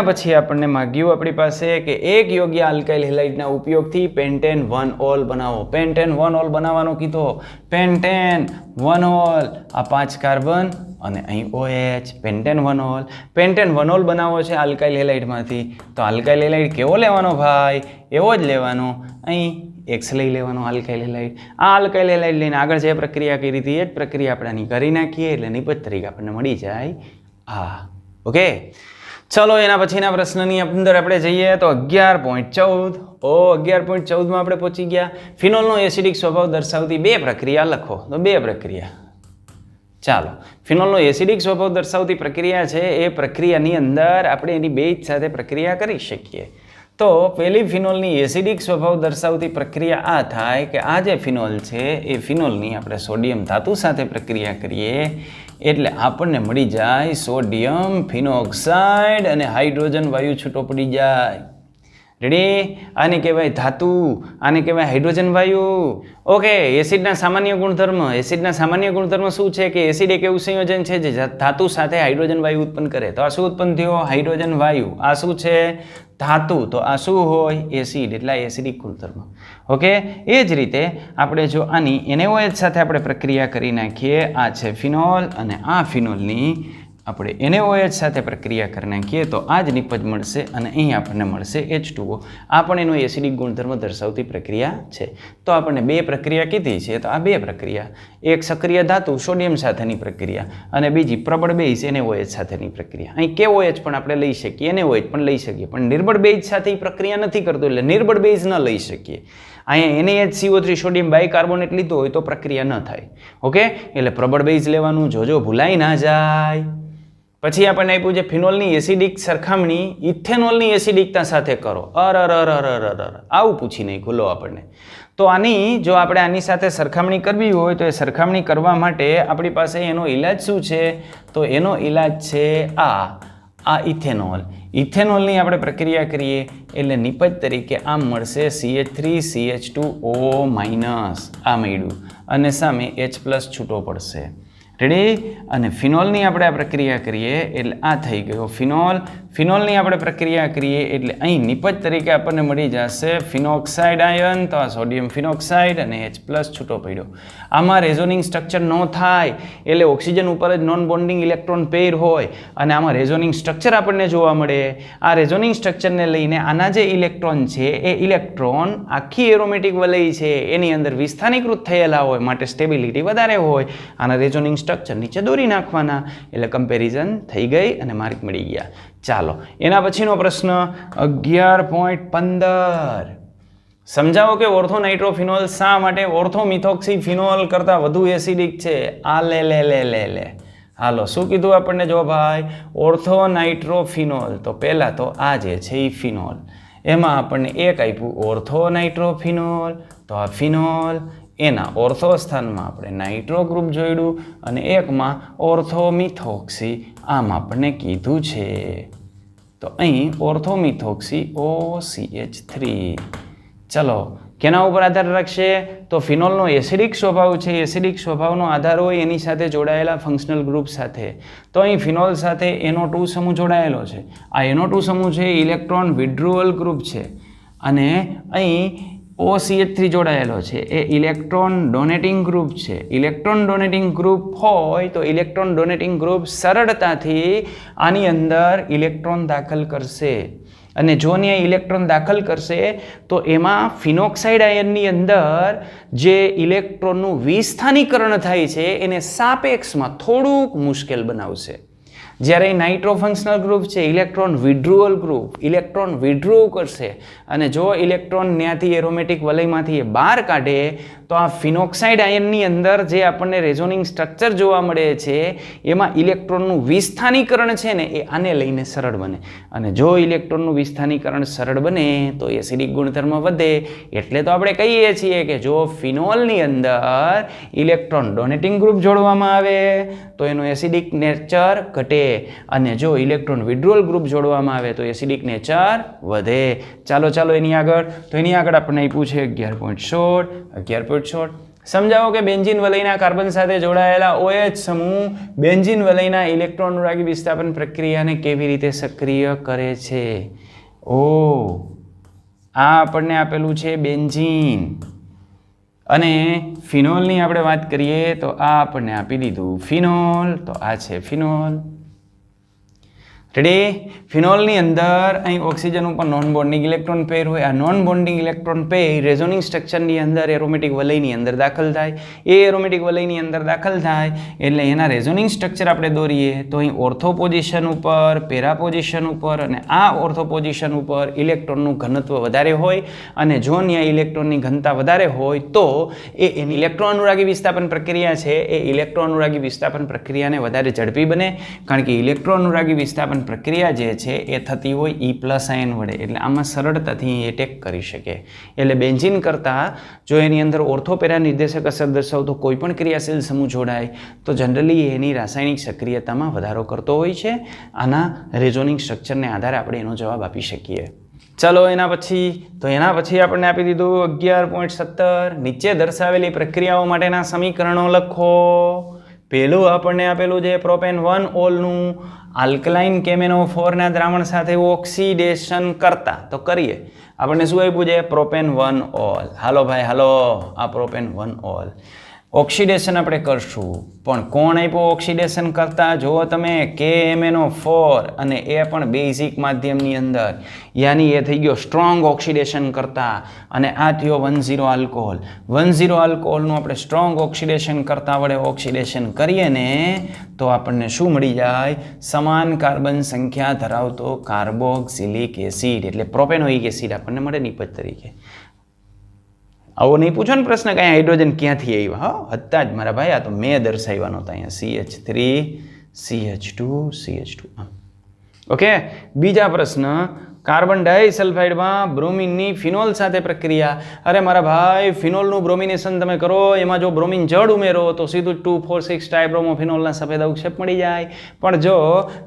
પછી આપણને માગ્યું આપણી પાસે કે એક યોગ્ય આલ્કાઇલ હેલાઇડના ઉપયોગથી પેન્ટેન 1-ઓલ બનાવો. પેન્ટેન 1-ઓલ બનાવવાનો કીધો. પેન્ટેન 1-ઓલ, આ 5 કાર્બન અને અહીં OH. પેન્ટેન 1-ઓલ. પેન્ટેન 1-ઓલ બનાવવો છે આલ્કાઇલ હેલાઇડમાંથી. તો આલ્કાઇલ હેલાઇડ કેવો લેવાનો ભાઈ? એવો જ લેવાનો. અહીં X લઈ લેવાનો આલ્કાઇલ હેલાઇડ. આ આલ્કાઇલ હેલાઇડ લઈને આગળ જે પ્રક્રિયા કરી હતી એ જ પ્રક્રિયા આપણે આની કરી નાખીએ એટલે નિપજ તરીકે આપણને મળી જાય આ. ઓકે, ચલો એના પછીના પ્રશ્નની અંદર આપણે જઈએ તો 11.14. 11.14માં આપણે પહોંચી ગયા. ફિનોલનો એસિડિક સ્વભાવ દર્શાવતી 2 પ્રક્રિયા લખો. તો 2 પ્રક્રિયા. ચાલો, ફિનોલનો એસિડિક સ્વભાવ દર્શાવતી પ્રક્રિયા છે એ પ્રક્રિયાની અંદર આપણે એની બેઝ સાથે પ્રક્રિયા કરી શકીએ. તો પહેલી ફિનોલની એસિડિક સ્વભાવ દર્શાવતી પ્રક્રિયા આ થાય કે આ જે ફિનોલ છે એ ફિનોલની આપણે સોડિયમ ધાતુ સાથે પ્રક્રિયા કરીએ એટલે આપણને મળી જાય સોડિયમ ફિનોક્સાઇડ અને હાઇડ્રોજન વાયુ છૂટો પડી જાય. રેડી? આને કહેવાય ધાતુ, આને કહેવાય હાઇડ્રોજન વાયુ. ઓકે, એસિડના સામાન્ય ગુણધર્મ. એસિડના સામાન્ય ગુણધર્મ શું છે કે એસિડ એક એવું સંયોજન છે જે ધાતુ સાથે હાઇડ્રોજન વાયુ ઉત્પન્ન કરે. તો આ શું ઉત્પન્ન થયો? હાઇડ્રોજન વાયુ. આ શું છે? ધાતુ. તો આ શું હોય? એસિડ. એટલે એસિડિક ગુણધર્મ. ઓકે, એ જ રીતે આપણે જો આની NaOH સાથે આપણે પ્રક્રિયા કરી નાખીએ, આ છે ફિનોલ અને આ ફિનોલની આપણે NaOH સાથે પ્રક્રિયા કરી નાખીએ તો આ જ નિપજ મળશે અને અહીં આપણને મળશે H2O. આ પણ એનો એસિડિક ગુણધર્મ દર્શાવતી પ્રક્રિયા છે. તો આપણને 2 પ્રક્રિયા કીધી છે. તો આ 2 પ્રક્રિયા, એક સક્રિય ધાતુ સોડિયમ સાથેની પ્રક્રિયા અને બીજી પ્રબળ બેઝ NaOH સાથેની પ્રક્રિયા. અહીં KOH પણ આપણે લઈ શકીએ, NaOH પણ લઈ શકીએ, પણ નિર્બળ બેઝ સાથે પ્રક્રિયા નથી કરતો એટલે નિર્બળ બેઝ ન લઈ શકીએ. અહીંયા NaHCO3 સોડિયમ બાયકાર્બોનેટ લીધો હોય તો પ્રક્રિયા ન થાય. ઓકે, એટલે પ્રબળ બેઝ લેવાનું, જોજો ભૂલાઈ ના જાય. પછી આપણને આપ્યું છે ફિનોલની એસિડિક સરખામણી ઇથેનોલની એસિડિકતા સાથે કરો. આવું પૂછી નહીં ખુલ્લો આપણને. તો આની જો આપણે આની સાથે સરખામણી કરવી હોય તો એ સરખામણી કરવા માટે આપણી પાસે એનો ઇલાજ શું છે? તો એનો ઇલાજ છે આ ઇથેનોલ. ઇથેનોલની આપણે પ્રક્રિયા કરીએ એટલે નિપજ તરીકે આમ મળશે CH3CH2O- આ મળ્યું અને સામે H+ છૂટો પડશે. રેડી? અને ફિનોલની આપણે આ પ્રક્રિયા કરીએ એટલે આ થઈ ગયો ફિનોલ. ફિનોલની આપણે પ્રક્રિયા કરીએ એટલે અહીં નિપજ તરીકે આપણને મળી જશે ફિનોક્સાઇડ આયન. તો આ સોડિયમ ફિનોક્સાઇડ અને H+ છૂટો પડ્યો. આમાં રેઝોનિંગ સ્ટ્રક્ચર ન થાય એટલે ઓક્સિજન ઉપર જ નોન બોન્ડિંગ ઇલેક્ટ્રોન પેર હોય અને આમાં રેઝોનિંગ સ્ટ્રક્ચર આપણને જોવા મળે. આ રેઝોનિંગ સ્ટ્રક્ચરને લઈને આના જે ઇલેક્ટ્રોન છે એ ઇલેક્ટ્રોન આખી એરોમેટિક વલય છે એની અંદર વિસ્થાનીકૃત થયેલા હોય માટે સ્ટેબિલિટી વધારે હોય. આના રેઝોનિંગ સ્ટ્રક્ચર નીચે દોરી નાખવાના એટલે કમ્પેરિઝન થઈ ગઈ અને માર્ક મળી ગયા. ચાલો એના પછીનો પ્રશ્ન 11.15. સમજાવો કે ઓર્થોનાઇટ્રોફિનોલ શા માટે ઓર્થોમિથોક્સીફિનોલ કરતાં વધુ એસિડિક છે? આ લે. હાલો, શું કીધું આપણને? જો ભાઈ ઓર્થોનાઇટ્રોફિનોલ, તો પહેલાં તો આ જે છે એ ફિનોલ, એમાં આપણને એક આપ્યું ઓર્થોનાઇટ્રોફિનોલ. તો આ ફિનોલ એના ઓર્થો સ્થાનમાં આપણે નાઇટ્રો ગ્રુપ જોડ્યું અને એકમાં ઓર્થોમિથોક્સી આમ આપણને કીધું છે. તો અહીં ઓર્થોમિથોક્સી OCH3. ચલો કેના ઉપર આધાર રાખશે? તો ફિનોલનો એસિડિક સ્વભાવ છે, એસિડિક સ્વભાવનો આધાર હોય એની સાથે જોડાયેલા ફંક્શનલ ગ્રુપ સાથે. તો અહીં ફિનોલ સાથે NO2 સમૂહ જોડાયેલો છે. આ NO2 સમૂહ છે ઇલેક્ટ્રોન વિડ્રુઅલ ગ્રુપ છે અને અહીં OCH3 જોડાયેલો છે એ ઇલેક્ટ્રોન ડોનેટિંગ ગ્રુપ છે. ઇલેક્ટ્રોન ડોનેટિંગ ગ્રુપ હોય તો ઇલેક્ટ્રોન ડોનેટિંગ ગ્રુપ સરળતાથી આની અંદર ઇલેક્ટ્રોન દાખલ કરશે. અને જો ત્યાં ઇલેક્ટ્રોન દાખલ કરશે તો એમાં ફિનોક્સાઇડ આયનની અંદર જે ઇલેક્ટ્રોનનું વિસ્થાનીકરણ થાય છે એને સાપેક્ષમાં થોડુંક મુશ્કેલ બનાવશે. જ્યારે નાઇટ્રો ફંક્શનલ ગ્રુપ છે ઇલેક્ટ્રોન વિડ્રુઅલ ગ્રુપ, ઇલેક્ટ્રોન વિડ્રો કરશે અને જો ઇલેક્ટ્રોન ત્યાંથી એરોમેટિક વલયમાંથી એ બહાર કાઢે તો આ ફિનોક્સાઇડ આયનની અંદર જે આપણને રેઝોનિંગ સ્ટ્રક્ચર જોવા મળે છે એમાં ઇલેક્ટ્રોનનું વિસ્થાનીકરણ છે ને એ આને લઈને સરળ બને. અને જો ઇલેક્ટ્રોનનું વિસ્થાનીકરણ સરળ બને તો એસિડિક ગુણધર્મ વધે. એટલે તો આપણે કહીએ છીએ કે જો ફિનોલની અંદર ઇલેક્ટ્રોન ડોનેટિંગ ગ્રુપ જોડવામાં આવે તો એનું એસિડિક નેચર ઘટે અને જો ઇલેક્ટ્રોન વિડ્રોઅલ ગ્રુપ જોડવામાં આવે તો એસિડિક નેચર વધે. ચાલો એની આગળ. તો એની આગળ આપણને આપ્યું છે 11.16 સમજાવો કે બેન્ઝીન વલયના કાર્બન સાથે જોડાયેલા OH સમૂહ બેન્ઝીન વલયના ઇલેક્ટ્રોન અનુરાગી વિસ્થાપન પ્રક્રિયાને કેવી રીતે સક્રિય કરે છે. આ આપણને આપેલું છે બેન્ઝીન અને ફિનોલની આપણે વાત કરીએ તો આ આપણને આપી દીધું ફિનોલ. તો આ છે ફિનોલ. રેડી. ફિનોલની અંદર અહીં ઓક્સિજન ઉપર નોન બોન્ડિંગ ઇલેક્ટ્રોન પેર હોય. આ non bonding electron pair resonating સ્ટ્રક્ચરની અંદર એરોમેટિક વલયની અંદર દાખલ થાય. એ એરોમેટિક વલયની અંદર દાખલ થાય એટલે એના રેઝોનિંગ સ્ટ્રક્ચર આપણે દોરીએ તો અહીં ઓર્થો પોઝિશન ઉપર, પેરા પોઝિશન ઉપર અને આ ઓર્થો પોઝિશન ઉપર ઇલેક્ટ્રોનનું ઘનત્વ વધારે હોય અને જો ત્યાં ઇલેક્ટ્રોનની ઘનતા વધારે હોય તો એની ઇલેક્ટ્રોન અનુરાગી વિસ્થાપન પ્રક્રિયા છે એ ઇલેક્ટ્રોન અનુરાગી વિસ્થાપન પ્રક્રિયાને વધારે ઝડપી બને. કારણ કે ઇલેક્ટ્રોન અનુરાગી વિસ્થાપન પ્રક્રિયા જે છે એ થતી હોય E+ આયન વડે એટલે આમાં સરળતાથી એટેક કરી શકે. એટલે બેન્ઝીન કરતાં જો એની અંદર ઓર્થોપેરા નિર્દેશક અસર દર્શાવતો કોઈ પણ ક્રિયાશીલ સમૂહ જોડાય તો જનરલી એની રાસાયણિક સક્રિયતામાં વધારો કરતો હોય છે. આના રેઝોનિંગ સ્ટ્રક્ચરને આધારે આપણે એનો જવાબ આપી શકીએ. ચલો એના પછી આપણને આપી દીધું 11.17 નીચે દર્શાવેલી પ્રક્રિયાઓ માટેના સમીકરણો લખો. પહેલું આપણને આપેલું છે પ્રોપેન 1 ઓલનું આલ્કલાઇન KMnO4 ના દ્રાવણ સાથે ઓક્સિડેશન કરતા. તો કરીએ. આપણને શું આપ્યું છે પ્રોપેન 1 ઓલ. હાલો ભાઈ હાલો, આ પ્રોપેન 1 ઓલ ઓક્સિડેશન આપણે કરશું. પણ કોણ આપ્યું ઓક્સિડેશન કરતા? જો તમે KMnO4 અને એ પણ બેઝિક માધ્યમની અંદર યાની એ થઈ ગયો સ્ટ્રોંગ ઓક્સિડેશન કરતા અને આ થયો 1,0 આલ્કોહોલ. 1,0 આલ્કોહોલનું આપણે સ્ટ્રોંગ ઓક્સિડેશન કરતા વડે ઓક્સિડેશન કરીએ ને તો આપણને શું મળી જાય? સમાન કાર્બન સંખ્યા ધરાવતો કાર્બોક્સિલિક એસિડ એટલે પ્રોપેનોઇક એસિડ આપણને મળે નિપજ તરીકે. આવો નહીં પૂછો ને પ્રશ્ન કાંઈ હાઇડ્રોજન ક્યાંથી આવ્યા? હા હતા જ મારા ભાઈ, આ તો મેં દર્શાવ્યા નહોતા. અહીંયા CH3 CH2 CH2. ઓકે. બીજા પ્રશ્ન કાર્બન ડાઇસલ્ફાઇડમાં બ્રોમિનની ફિનોલ સાથે પ્રક્રિયા. અરે મારા ભાઈ ફિનોલનું બ્રોમિનેશન તમે કરો એમાં જો બ્રોમિન જડ ઉમેરો તો સીધું 2,4,6 ડાયબ્રોમોફિનોલના સફેદ અવક્ષેપ મળી જાય. પણ જો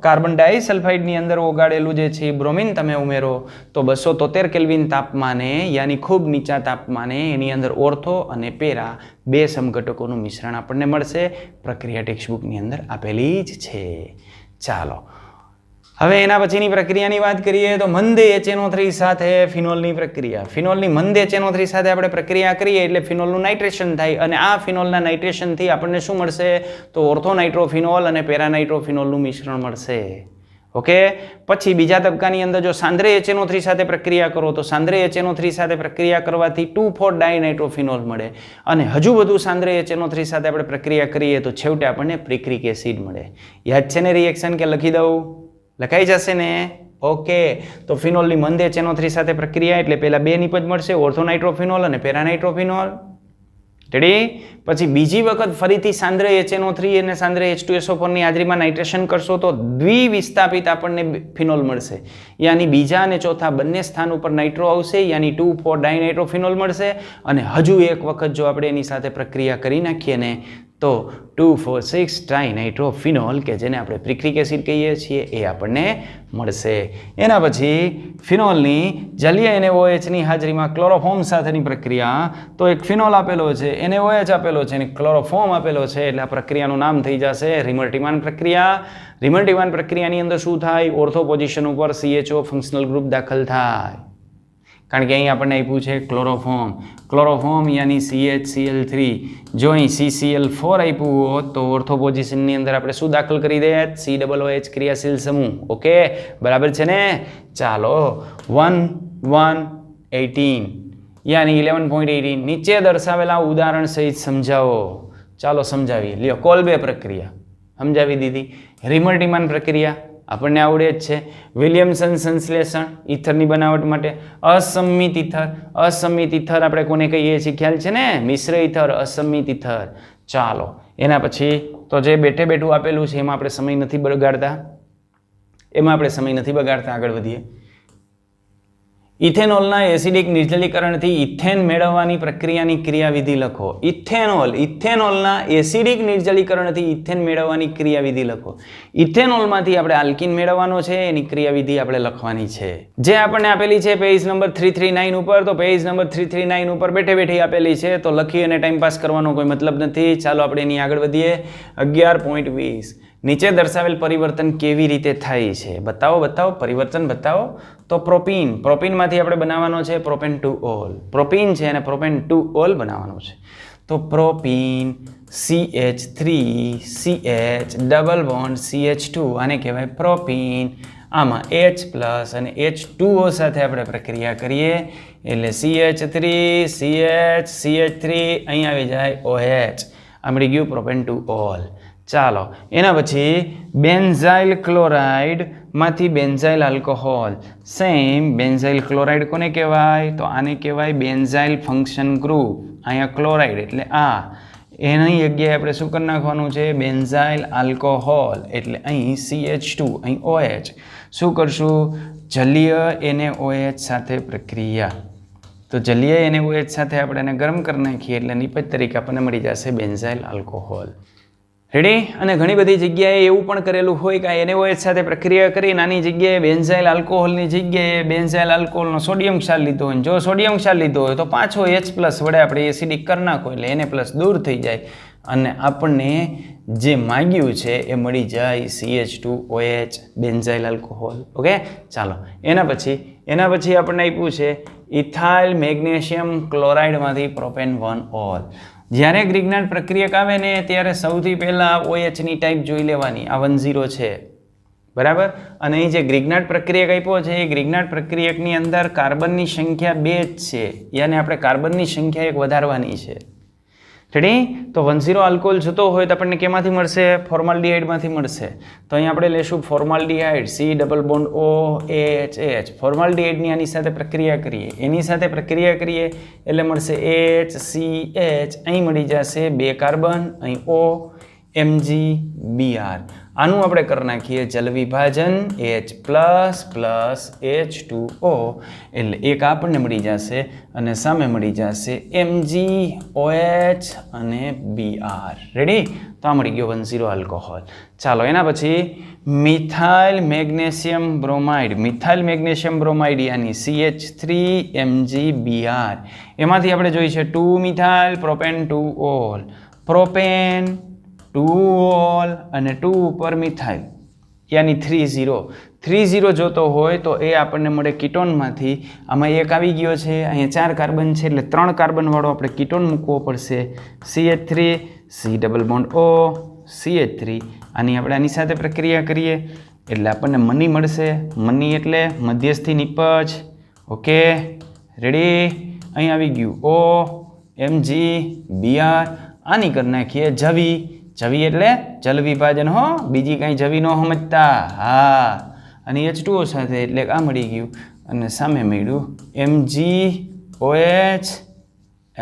કાર્બન ડાઇસલ્ફાઇડની અંદર ઓગાળેલું જે છે બ્રોમિન તમે ઉમેરો તો 273 કેલ્વિન તાપમાને યાની ખૂબ નીચા તાપમાને એની અંદર ઓર્થો અને પેરા બે સમઘટકોનું મિશ્રણ આપણને મળશે. પ્રક્રિયા ટેક્સ્ટબુકની અંદર આપેલી જ છે. ચાલો હવે એના પછીની પ્રક્રિયાની વાત કરીએ તો મંદ HNO3 સાથે ફિનોલની પ્રક્રિયા. ફિનોલની મંદ HNO3 સાથે આપણે પ્રક્રિયા કરીએ એટલે ફિનોલનું નાઇટ્રેશન થાય અને આ ફિનોલના નાઇટ્રેશનથી આપણને શું મળશે? તો ઓર્થો નાઇટ્રોફિનોલ અને પેરા નાઇટ્રોફિનોલનું મિશ્રણ મળશે. ઓકે. પછી બીજા તબક્કાની અંદર જો સાંદ્ર HNO3 સાથે પ્રક્રિયા કરો તો સાંદ્ર HNO3 સાથે પ્રક્રિયા કરવાથી 2,4-ડાયનાઇટ્રોફિનોલ મળે અને હજુ બધું સાંદ્ર HNO3 સાથે આપણે પ્રક્રિયા કરીએ તો છેવટે આપણને પ્રિક્રિક એસિડ મળે. યાદ છે ને રિએક્શન કે લખી દઉં? લખાઈ જશે ને? ઓકે. તો ફિનોલની મંદ HNO3 સાથે પ્રક્રિયા એટલે પહેલા બે નિપજ મળશે, ઓર્થો નાઇટ્રોફિનોલ અને પેરા નાઇટ્રોફિનોલ. રેડી. પછી બીજી વખત ફરીથી સાંદ્ર HNO3 અને સાંદ્ર H2SO4 ની હાજરીમાં નાઇટ્રેશન કરશો તો દ્વિવિસ્થાપિત આપણને ફિનોલ મળશે. યાની બીજા અને ચોથા બંને સ્થાન ઉપર નાઇટ્રો આવશે યાની 2,4-ડાયનાઇટ્રોફિનોલ મળશે અને હજુ એક વખત જો આપણે એની સાથે પ્રક્રિયા કરી નાખીએ ને તો 2,4,6-ડાયનાઇટ્રોફિનોલ કે જેને આપણે પ્રિક્રિક એસિડ કહીએ છીએ એ આપણને મળશે. એના પછી ફિનોલની જલીય NaOH ની હાજરીમાં ક્લોરોફોર્મ સાથેની પ્રક્રિયા. તો એક ફિનોલ આપેલો છે, NaOH આપેલો છે અને ક્લોરોફોર્મ આપેલો છે એટલે આ પ્રક્રિયાનું નામ થઈ જશે રિમલ્ટીવાન પ્રક્રિયા. રિમલ્ટીવાન પ્રક્રિયાની અંદર શું થાય? ઓર્થો પોઝિશન ઉપર CHO ફંક્શનલ ગ્રુપ દાખલ થાય. કારણ કે અહીં આપણને આપ્યું છે ક્લોરોફોર્મ. Chloroform યાની CHCl3. જો અહીં CCl4 આપ્યું હોત તો ઓર્થો પોઝિશનની અંદર આપણે શું દાખલ કરી દે? COOH ક્રિયાશીલ સમૂહ. ઓકે, બરાબર છે ને? ચાલો 1118 યાની 11.18 નીચે દર્શાવેલા ઉદાહરણ સહિત સમજાવો. ચાલો સમજાવીએ. લ્યો, કોલ્બે પ્રક્રિયા સમજાવી દીધી. રિમર-ડિમાન્ડ પ્રક્રિયા આપણને આવડે જ છે. વિલિયમસન સંશ્લેષણ ઇથરની બનાવટ માટે. અસંમિત ઇથર. અસંમિત ઇથર આપણે કોને કહીએ છીએ ખ્યાલ છે ને? મિશ્ર ઇથર, અસંમિત ઇથર. ચાલો એના પછી તો જે બેઠે બેઠું આપેલું છે એમાં આપણે સમય નથી બગાડતા. આગળ વધીએ. ઇથેનોલના એસિડિક નિર્જલીકરણથી ઇથેન મેળવવાની પ્રક્રિયાની ક્રિયાવિધિ લખો. ઇથેનોલના એસિડિક નિર્જલીકરણથી ઇથેન મેળવવાની ક્રિયાવિધિ લખો. ઇથેનોલમાંથી આપણે આલ્કીન મેળવવાનો છે, એની ક્રિયાવિધિ આપણે લખવાની છે, જે આપણને આપેલી છે પેજ નંબર 339 ઉપર. તો પેજ નંબર 339 ઉપર બેઠે બેઠી આપેલી છે, તો લખી અને ટાઈમ પાસ કરવાનો કોઈ મતલબ નથી. ચાલો આપણે એની આગળ વધીએ. 11.20 નીચે દર્શાવેલ પરિવર્તન કેવી રીતે થાય છે? બતાવો પરિવર્તન બતાવો. તો પ્રોપીનમાંથી આપણે બનાવવાનો છે પ્રોપેન ટુ ઓલ. પ્રોપીન છે અને પ્રોપેન ટુ ઓલ બનાવવાનો છે. તો propyne CH3CH double bond CH2 આને કહેવાય પ્રોપીન. આમાં H+ અને H2O સાથે આપણે પ્રક્રિયા કરીએ એટલે CH3 અહીં આવી જાય OH. આ મળી ગયું પ્રોપેન ટુ ઓલ. ચાલો એના પછી બેન્ઝાઇલ ક્લોરાઇડ માંથી benzyl alcohol. Same benzyl chloride કોને કહેવાય? તો આને કહેવાય બેન્ઝાઇલ ફંક્શન ગ્રુપ. અહીંયા ક્લોરાઇડ એટલે આ, એની જગ્યાએ આપણે શું કરી નાખવાનું છે? Benzyl alcohol. એટલે અહીં CH2 અહીં OH. શું કરશું? જલીય NaOH સાથે પ્રક્રિયા. તો જલીય NaOH સાથે આપણે એને ગરમ કરી નાખીએ એટલે નિપજ તરીકે આપણને મળી જશે બેન્ઝાઇલ આલ્કોહોલ. રેડી? અને ઘણી બધી જગ્યાએ એવું પણ કરેલું હોય કે NaOH સાથે પ્રક્રિયા કરી નાની જગ્યાએ બેન્ઝાઇલ આલ્કોહોલની જગ્યાએ બેન્ઝાઇલ આલ્કોહોલનો સોડિયમ ક્ષાર લીધો હોય. જો સોડિયમ ક્ષાર લીધો હોય તો પાછો H+ વડે આપણે એસિડિક કરી નાખો એટલે Na+ દૂર થઈ જાય અને આપણને જે માગ્યું છે એ મળી જાય CH2OH બેન્ઝાઇલ આલ્કોહોલ. ઓકે, ચાલો એના પછી આપણને આપ્યું છે ઇથાઇલ મેગ્નેશિયમ ક્લોરાઇડમાંથી પ્રોપેન 1 ઓલ. જ્યારે ગ્રિગ્નાર્ડ પ્રક્રિયક આવે ને ત્યારે સૌથી પહેલાં OHની ટાઈપ જોઈ લેવાની. આ 10 છે, બરાબર? અને અહીં જે ગ્રિગ્નાર્ડ પ્રક્રિયક આપ્યો છે એ ગ્રિગ્નાર્ડ પ્રક્રિયકની અંદર કાર્બનની સંખ્યા 2 જ છે, યાને આપણે કાર્બનની સંખ્યા 1 વધારવાની છે. રેડી? તો 10 આલ્કોહોલ જતો હોય તો આપણને કેમાંથી મળશે? ફોર્માલ્ડિહાઇડમાંથી મળશે. તો અહીં આપણે લેશું formaldehyde C double bond OHH. ફોર્માલ્ડિહાઇડની આની સાથે પ્રક્રિયા કરીએ, એની સાથે પ્રક્રિયા કરીએ એટલે મળશે HCH. અહીં મળી જશે 2 કાર્બન, અહીં O MgBr. આનું આપણે કરી નાખીએ જલ વિભાજન H++ H2O એટલે એક આપણને મળી જશે અને સામે મળી જશે MgOH અને Br. રેડી? તો આ મળી ગયો 10 આલ્કોહોલ. ચાલો એના પછી મિથાઇલ મેગ્નેશિયમ બ્રોમાઇડ યાની CH3MgBr. એમાંથી આપણે જોઈએ છે 2 methyl propane 2 all. Propane 2 all અને 2 ઉપર મિથાઇલ યાની 30 જોતો હોય તો એ આપણને મળે કીટોનમાંથી. આમાં એક આવી ગયો છે, અહીંયા 4 કાર્બન છે એટલે 3 કાર્બનવાળો આપણે કીટોન મૂકવો પડશે. CH3 C double bond O CH3. આની આપણે આની સાથે પ્રક્રિયા કરીએ એટલે આપણને મની મળશે. મની એટલે મધ્યસ્થી નિપજ. Okay, ready? અહીં આવી ગયું O MgBr. આની કરી નાખીએ જવી એટલે જલ વિભાજન. હો, બીજી કાંઈ જવી ન સમજતા. હા, અને H2O સાથે એટલે આ મળી ગયું અને સામે મળ્યું MgOH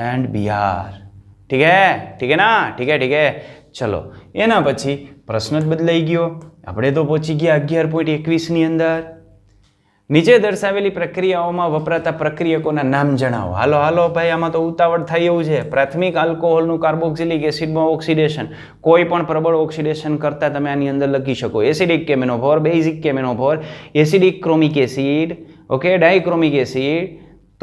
એન્ડ Br. ઠીક હે ના? ઠીક હે. ચલો એના પછી પ્રશ્ન જ બદલાઈ ગયો. આપણે તો પહોંચી ગયા 11.21ની અંદર. નીચે દર્શાવેલી પ્રક્રિયાઓમાં વપરાતા પ્રક્રિયકોના નામ જણાવો. હાલો ભાઈ, આમાં તો ઉતાવળ થાય એવું છે. પ્રાથમિક આલ્કોહોલનું કાર્બોક્સિલિક એસિડમાં ઓક્સિડેશન. કોઈ પણ પ્રબળ ઓક્સિડેશન કરતા તમે આની અંદર લખી શકો. એસિડિક કેમેનોફોર, બેઝિક કેમેનોફોર, acidic chromic acid, okay, dichromic acid.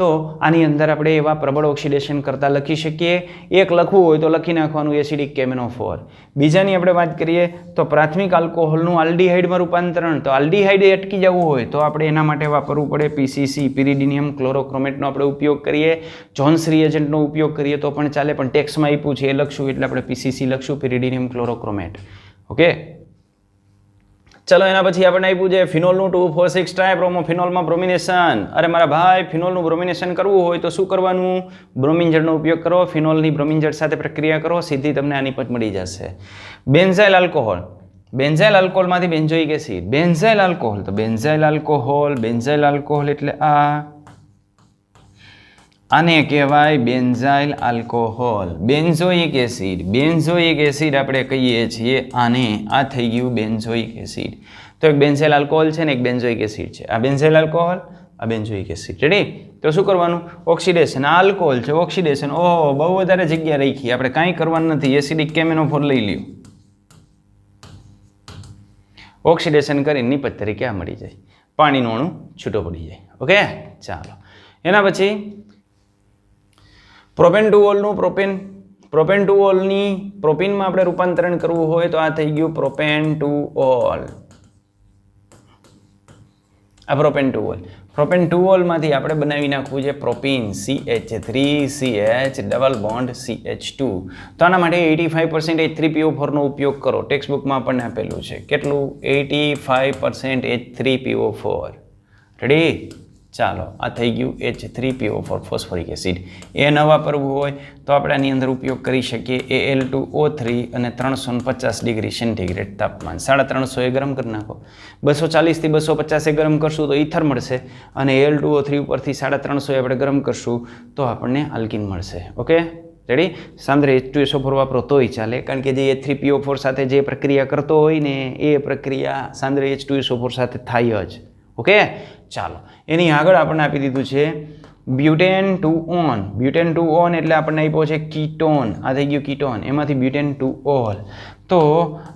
તો આની અંદર આપણે એવા પ્રબળ ઓક્સિડેશન કરતાં લખી શકીએ. એક લખવું હોય તો લખી નાખવાનું એસિડિક KMnO4. બીજાની આપણે વાત કરીએ તો પ્રાથમિક આલ્કોહોલનું આલ્ડીહાઇડમાં રૂપાંતરણ. તો આલ્ડીહાઇડ અટકી જવું હોય તો આપણે એના માટે વાપરવું પડે PCC, પિરિડિનિયમ ક્લોરોક્રોમેટનો આપણે ઉપયોગ કરીએ. જોન્સ રિએજન્ટનો ઉપયોગ કરીએ તો પણ ચાલે, પણ ટેક્સમાં આપ્યું છે એ લખશું એટલે આપણે PCC લખશું, પિરિડિનિયમ ક્લોરોક્રોમેટ. ઓકે, ચલો એના પછી આપણે આપ્યું છે ફિનોલનું 2,4,6 ટ્રાયબ્રોમોફિનોલમાં બ્રોમિનેશન. અરે મારા ભાઈ, ફિનોલનું બ્રોમિનેશન કરવું હોય તો શું કરવાનું? બ્રોમિનજળનો ઉપયોગ કરો, ફિનોલની બ્રોમિનજળ સાથે પ્રક્રિયા કરો, સીધી તમને આની પર મળી જશે. Benzyl alcohol. બેન્ઝાઇલ આલ્કોહોલમાંથી બેન્ઝોઇક એસિડ. બેન્ઝાઇલ આલ્કોહોલ, તો બેન્ઝાઇલ આલ્કોહોલ એટલે આને કહેવાય બેન્ઝાઇલ આલ્કોહોલ. બેન્ઝોઇક એસિડ આપણે કહીએ છીએ આને. આ થઈ ગયું બેન્ઝોઇક એસિડ. તો એક બેન્ઝાઇલ આલ્કોહોલ છે ને એક બેન્ઝોઇક એસિડ છે. આ બેન્ઝાઇલ આલ્કોહોલ, આ બેન્ઝોઇક એસિડ. રેડી? તો શું કરવાનું? ઓક્સિડેશન. આ આલ્કોહોલ છે, ઓક્સિડેશન. ઓહો, બહુ વધારે જગ્યા રાખી, આપણે કાંઈ કરવાનું નથી. એસિડિક KMnO4 લઈ લ્યો, ઓક્સિડેશન કરીને નિપજ તરીકે આ મળી જાય, પાણીનું અણુ છૂટો પડી જાય. ઓકે, ચાલો એના પછી પ્રોપેન-ટુ-ઓલનું પ્રોપીનમાં આપણે રૂપાંતરણ કરવું હોય તો આ થઈ ગયું પ્રોપેન-ટુ-ઓલ. આ પ્રોપેન-ટુ-ઓલમાંથી આપણે બનાવી નાખવું છે propyne, CH3CH double bond CH2. તો આના માટે 85% H3PO4 નો ઉપયોગ કરો. ટેક્સ્ટ બુકમાં આપણને આપેલું છે. કેટલું? 85% H3PO4. રેડી? ચાલો, આ થઈ ગયું H3PO4 ફોસ્ફોરિક એસિડ. એ ન વાપરવું હોય તો આપણે આની અંદર ઉપયોગ કરી શકીએ Al2O3 અને 350 ડિગ્રી સેન્ટીગ્રેડ તાપમાન. 350 ગરમ કરી નાખો. 240 થી 250 ગરમ કરશું તો ઈથર મળશે, અને Al2O3 ઉપરથી 350 આપણે ગરમ કરશું તો આપણને આલ્કીન મળશે. Okay, ready? સાંદ્ર H2SO4 વાપરો તોય ચાલે, કારણ કે જે H3PO4 સાથે જે પ્રક્રિયા કરતો હોય ને એ પ્રક્રિયા સાંદ્ર H2SO4 સાથે થાય જ. ઓકે, ચાલો એની આગળ આપણને આપી દીધું છે બ્યુટેન-ટુ-ઓન. બ્યુટેન-ટુ-ઓન એટલે આપણને આપ્યો છે કીટોન. આ થઈ ગયું કીટોન, એમાંથી બ્યુટેન-ટુ-ઓલ. તો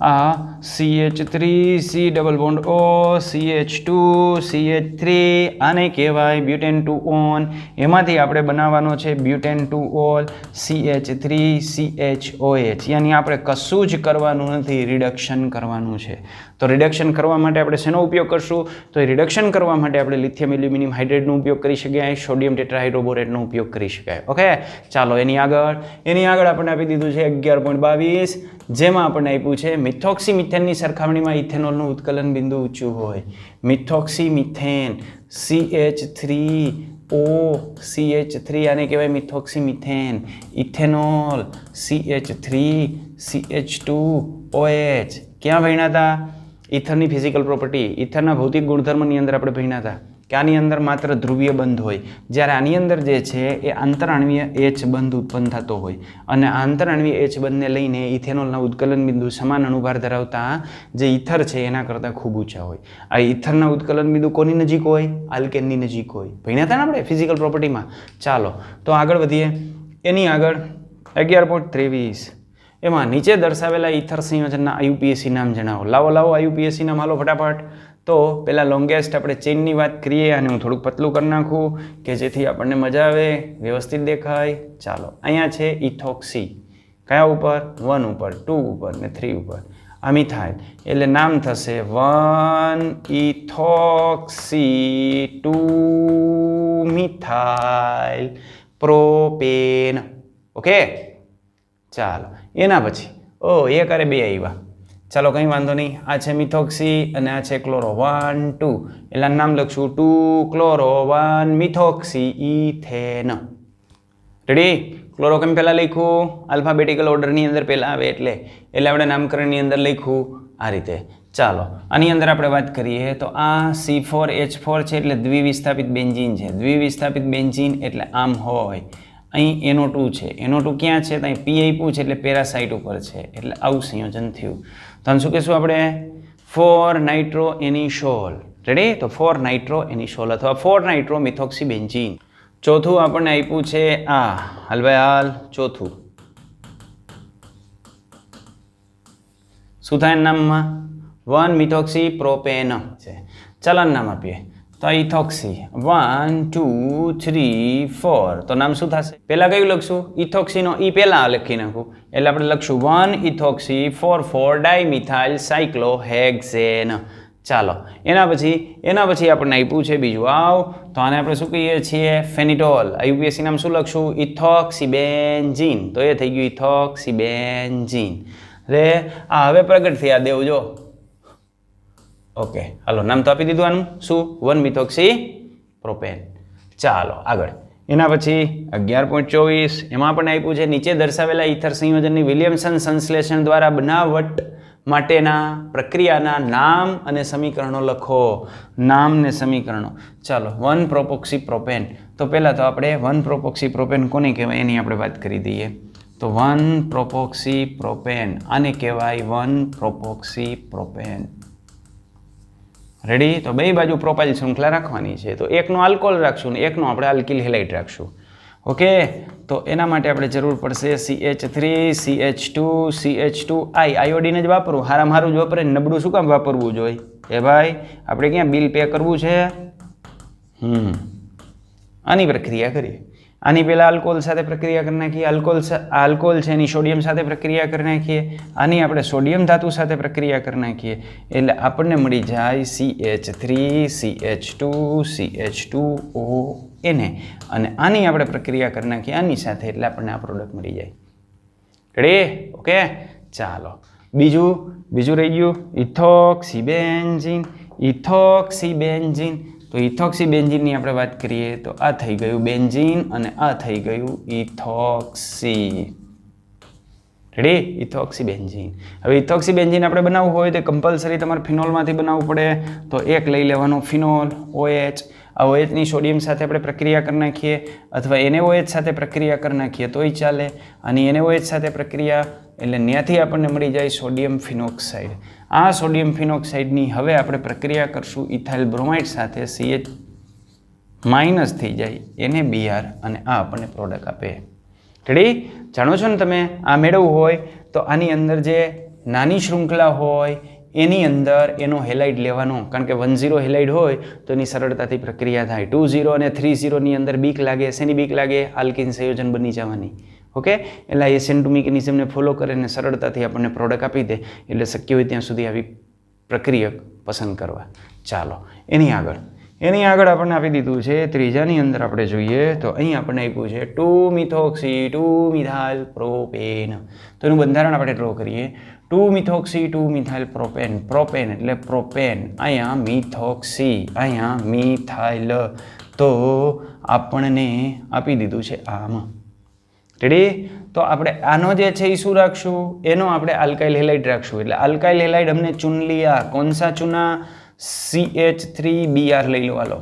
આ CH3C double bond O, CH2 CH3, આને કહેવાય બ્યુટેન-ટુ-ઓન. એમાંથી આપણે બનાવવાનો છે બ્યુટેન-ટુ-ઓલ CH3CHOH. યાની આપણે કશું જ કરવાનું નથી, રિડક્શન કરવાનું છે. તો રિડક્શન કરવા માટે આપણે શેનો ઉપયોગ કરશું? તો એ રિડક્શન કરવા માટે આપણે લિથિયમ એલ્યુમિનિયમ હાઇડ્રેટનો ઉપયોગ કરી શકાય, સોડિયમ ટેટ્રાહાઇડ્રોબોરેટનો ઉપયોગ કરી શકાય. ઓકે, ચાલો એની આગળ આપણને આપી દીધું છે 11.22, જેમાં આપણને આપ્યું છે મિથોક્સીમિથેનની સરખામણીમાં ઇથેનોલનું ઉત્કલન બિંદુ ઊંચું હોય. મિથોક્સીમિથેન CH3O, આને કહેવાય મિથોક્સીમિથેન. Ethanol CH3CH2OH. ક્યાં ભણ્યા હતા? ઇથરની ફિઝિકલ પ્રોપર્ટી, ઇથરના ભૌતિક ગુણધર્મની અંદર આપણે ભણ્યા હતા કે આની અંદર માત્ર ધ્રુવીય બંધ હોય, જ્યારે આની અંદર જે છે એ આંતરાણવીય H બંધ ઉત્પન્ન થતો હોય, અને આંતરાણવીય H બંધને લઈને ઇથેનોલના ઉત્કલન બિંદુ સમાન અણુભાર ધરાવતા જે ઇથર છે એના કરતાં ખૂબ ઊંચા હોય. આ ઇથરના ઉત્કલન બિંદુ કોની નજીક હોય? આલ્કેનની નજીક હોય. ભણ્યા હતા ને આપણે ફિઝિકલ પ્રોપર્ટીમાં. ચાલો તો આગળ વધીએ. એની આગળ 11.23, એમાં નીચે દર્શાવેલા ઇથર સંયોજનના IUPAC નામ જણાવો. લાવો IUPAC નામ હાલો ફટાફટ. તો પહેલાં લોંગેસ્ટ આપણે ચેઇનની વાત કરીએ, અને હું થોડુંક પતલું કરી નાખું કે જેથી આપણને મજા આવે, વ્યવસ્થિત દેખાય. ચાલો, અહીંયા છે ઇથોક્સી. કયા ઉપર? 1 ઉપર, 2 ઉપર ને 3 ઉપર. આ મિથાઇલ એટલે નામ થશે 1-ઇથોક્સી 2-મિથાઇલ પ્રોપેન. ઓકે, ચાલો એના પછી એક અરે બે આવ્યા. ચાલો કંઈ વાંધો નહીં. આ છે મિથોક્સી અને આ છે ક્લોરો. 1 2 એટલે નામ લખશું 2 chloro 1 methoxy ethane. Ready? Chloro કેમ પહેલાં લખ્યું? આલ્ફાબેટિકલ ઓર્ડરની અંદર પહેલાં આવે એટલે આપણે નામકરણની અંદર લખ્યું આ રીતે. ચાલો આની અંદર આપણે વાત કરીએ તો આ C4H4 છે એટલે દ્વિવિસ્થાપિત બેન્ઝીન છે. દ્વિવિસ્થાપિત બેન્ઝીન એટલે આમ હોય. અહીં NO2 છે. NO2 ક્યાં છે? તો અહીં P આપ્યું છે એટલે પેરાસાઇટ ઉપર છે, એટલે આવું સંયોજન થયું. તો શું કહેશું આપણે? 4-નાઇટ્રોએનિસોલ. રેડી? તો 4-નાઇટ્રોએનિસોલ અથવા 4-નાઇટ્રોમિથોક્સી બેન્ઝીન. ચોથું આપણને આપ્યું છે આ હાલ ચોથું શું થાય નામમાં? 1-મિથોક્સી પ્રોપેન છે. ચાલો નામ આપીએ તો તો ઇથોક્સી 1 2 3 4 તો નામ શું થશે? પહેલા કયું લખશું? ઇથોક્સીનો ઈ પહેલા લખી નાખું એટલે આપણે લખશું 1 ઇથોક્સી 4 ડાયમિથાઇલ સાયક્લોહેક્સેન. ચાલો એના પછી આપણને આપ્યું છે બીજું આવ તો આને આપણે શું કહીએ છીએ? ફેનિટોલ. યુપીએસસી નામ શું લખશું? ઇથોક્સીબેન્ઝીન. તો એ થઈ ગયું ઇથોક્સીબેન્ઝીન. રે આ હવે પ્રગટ થયા દેવ જો. ઓકે હાલો નામ તો આપી દીધું આનું શું? 1 મિથોક્સી પ્રોપેન. ચાલો આગળ એના પછી 11.24 એમાં આપણને આપ્યું છે નીચે દર્શાવેલા ઈથર સંયોજનની વિલિયમસન સંશ્લેષણ દ્વારા બનાવટ માટેના પ્રક્રિયાના નામ અને સમીકરણો લખો. નામ ને સમીકરણો. ચાલો 1 પ્રોપોક્સી પ્રોપેન. તો પહેલાં તો આપણે 1 પ્રોપોક્સી પ્રોપેન કોને કહેવાય એની આપણે વાત કરી દઈએ. તો 1 પ્રોપોક્સી પ્રોપેન આને કહેવાય 1 પ્રોપોક્સી પ્રોપેન. રેડી? તો બે બાજુ પ્રોપાઇલ શૃંખલા રાખવાની છે. તો એકનો આલ્કોહોલ રાખશું ને એકનો આપણે આલ્કિલ હેલાઇડ રાખશું. ઓકે તો એના માટે આપણે જરૂર પડશે CH3 CH2 CH2I. આયોડિન જ વાપરવું. હારામાં હારું જ વાપરે. નબળું શું કામ વાપરવું જોઈએ? એ ભાઈ આપણે ક્યાં બિલ પે કરવું છે? આની પ્રક્રિયા કરીએ. આની પહેલાં આલ્કોહોલ સાથે પ્રક્રિયા કરી નાખીએ. આલ્કોહોલ છે એની સોડિયમ સાથે પ્રક્રિયા કરી નાખીએ. આની આપણે સોડિયમ ધાતુ સાથે પ્રક્રિયા કરી નાખીએ એટલે આપણને મળી જાય CH3 CH2 CH2O એને અને આની આપણે પ્રક્રિયા કરી નાખીએ આની સાથે એટલે આપણને આ પ્રોડક્ટ મળી જાય. રેડી? ઓકે ચાલો બીજું રહી ગયું ઇથોક્સીબેન્ઝીન. તો ઇથોક્સીબેન્ઝીનની આપણે વાત કરીએ તો આ થઈ ગયું બેન્ઝીન અને આ થઈ ગયું ઇથોક્સી. રેડી? ઇથોક્સીબેન્ઝીન. હવે ઇથોક્સીબેન્ઝીન આપણે બનાવવું હોય તો કમ્પલસરી તમારે ફિનોલમાંથી બનાવવું પડે. તો એક લઈ લેવાનો ફિનોલ OH. આ OHની સોડિયમ સાથે આપણે પ્રક્રિયા કરી નાખીએ અથવા NaOH સાથે પ્રક્રિયા કરી નાખીએ તોય ચાલે. આની NaOH સાથે પ્રક્રિયા એટલે ત્યાંથી આપણને મળી જાય સોડિયમ ફિનોક્સાઇડ. આ સોડિયમ ફિનોક્સાઇડની હવે આપણે પ્રક્રિયા કરશું ઇથાઇલ બ્રોમાઇડ સાથે CH- થઈ જાય NaBr અને આ આપણને પ્રોડક્ટ આપે. રેડી? જાણો છો ને તમે? આ મેળવવું હોય તો આની અંદર જે નાની શૃંખલા હોય એની અંદર એનો હેલાઇડ લેવાનો. કારણ કે 10 હેલાઇડ હોય તો એની સરળતાથી પ્રક્રિયા થાય. 20 અને 30ની અંદર બીક લાગે. શેની બીક લાગે? આલ્કિન સંયોજન બની જવાની. ઓકે એટલે એસેન્ટુ મિકેનિઝમને ફોલો કરે ને સરળતાથી આપણને પ્રોડક્ટ આપી દે. એટલે શક્ય હોય ત્યાં સુધી આવી પ્રક્રિયા પસંદ કરવા. ચાલો એની આગળ આપણને આપી દીધું છે ત્રીજાની અંદર આપણે જોઈએ તો અહીં આપણને આપ્યું છે 2 મિથોક્સી 2 મિથાઇલ પ્રોપેન. તો એનું બંધારણ આપણે ડ્રો કરીએ. 2 મિથોક્સી 2 મિથાઇલ પ્રોપેન. પ્રોપેન એટલે પ્રોપેન. અહીંયા મિથોક્સી અહીંયા મિથાઇલ. તો આપણને આપી દીધું છે આમ. રેડી? તો આપણે આનો જે છે એ શું રાખશું? એનો આપણે આલ્કાઇલ હેલાઇડ રાખશું. એટલે આલ્કાઇલ હેલાઇડ અમને ચૂન લિયા. કોણ સા ચુના? CH3Br લઈ લો. હાલો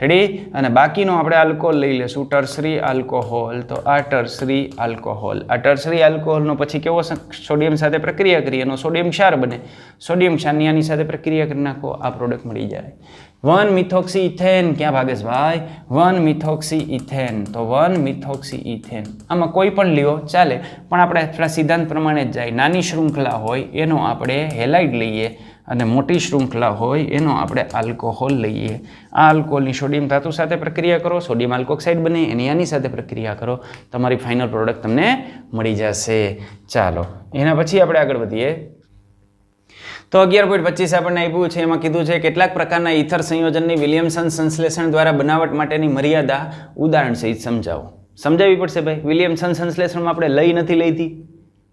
રેડી? અને બાકીનો આપણે આલ્કોહોલ લઈ લેશું ટર્સરી આલ્કોહોલ. તો આ ટર્સરી આલ્કોહોલ. આ ટર્સરી આલ્કોહોલનો પછી કેવો સોડિયમ સાથે પ્રક્રિયા કરીએ એનો સોડિયમ ક્ષાર બને. સોડિયમ ક્ષારની આની સાથે પ્રક્રિયા કરી નાખો આ પ્રોડક્ટ મળી જાય. 1 મિથોક્સી ઇથેન. ક્યાં ભાગેશ ભાઈ? 1 મિથોક્સી ઇથેન. તો 1 મિથોક્સી ઇથેન. આમાં કોઈ પણ લ્યો ચાલે પણ આપણે આપણા સિદ્ધાંત પ્રમાણે જ જાય. નાની શૃંખલા હોય એનો આપણે હેલાઇડ લઈએ અને મોટી શૃંખલા હોય એનો આપણે આલ્કોહોલ લઈએ. આ આલ્કોહોલની સોડિયમ ધાતુ સાથે પ્રક્રિયા કરો. સોડિયમ આલ્કોક્સાઇડ બને એની આની સાથે પ્રક્રિયા કરો. તમારી ફાઇનલ પ્રોડક્ટ તમને મળી જશે. ચાલો એના પછી આપણે આગળ વધીએ. તો 11.25 આપણને આપ્યું છે. એમાં કીધું છે કેટલાક પ્રકારના ઈથર સંયોજનની વિલિયમસન સંશ્લેષણ દ્વારા બનાવટ માટેની મર્યાદા ઉદાહરણ સહિત સમજાવો. સમજાવવી પડશે ભાઈ. વિલિયમસન સંશ્લેષણમાં આપણે લઈ નથી લીધી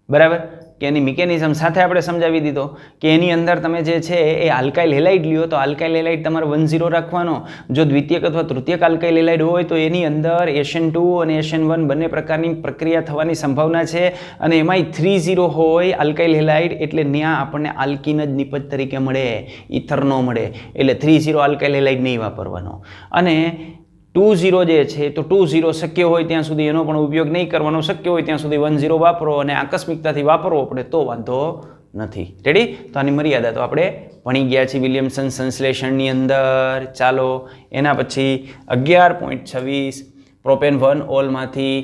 બરાબર કે એની મિકેનિઝમ સાથે આપણે સમજાવી દીધો કે એની અંદર તમે જે છે એ આલ્કાઇલ હેલાઇડ લ્યો તો આલ્કાઇલ હેલાઇડ તમારે 10 રાખવાનો. જો દ્વિતીયક અથવા તૃતીયક આલ્કાઇલ હેલાઇડ હોય તો એની અંદર SN2 અને SN1 બંને પ્રકારની પ્રક્રિયા થવાની સંભાવના છે અને એમાંય 30 હોય આલ્કાઇલ હેલાઇડ એટલે ત્યાં આપણને આલ્કિન જ નિપજ તરીકે મળે, ઇથર ન મળે. એટલે 30 આલ્કાઇલ હેલાઇડ નહીં વાપરવાનો. અને 20 જે છે તો 20 શક્ય હોય ત્યાં સુધી એનો પણ ઉપયોગ નહીં કરવાનો. શક્ય હોય ત્યાં સુધી 10 વાપરો અને આકસ્મિકતાથી વાપરવો પડે તો વાંધો નથી. રેડી? તો આની મર્યાદા તો આપણે ભણી ગયા છીએ વિલિયમસન સંશ્લેષણની અંદર. ચાલો એના પછી 11.26 પ્રોપેન 1 ઓલમાંથી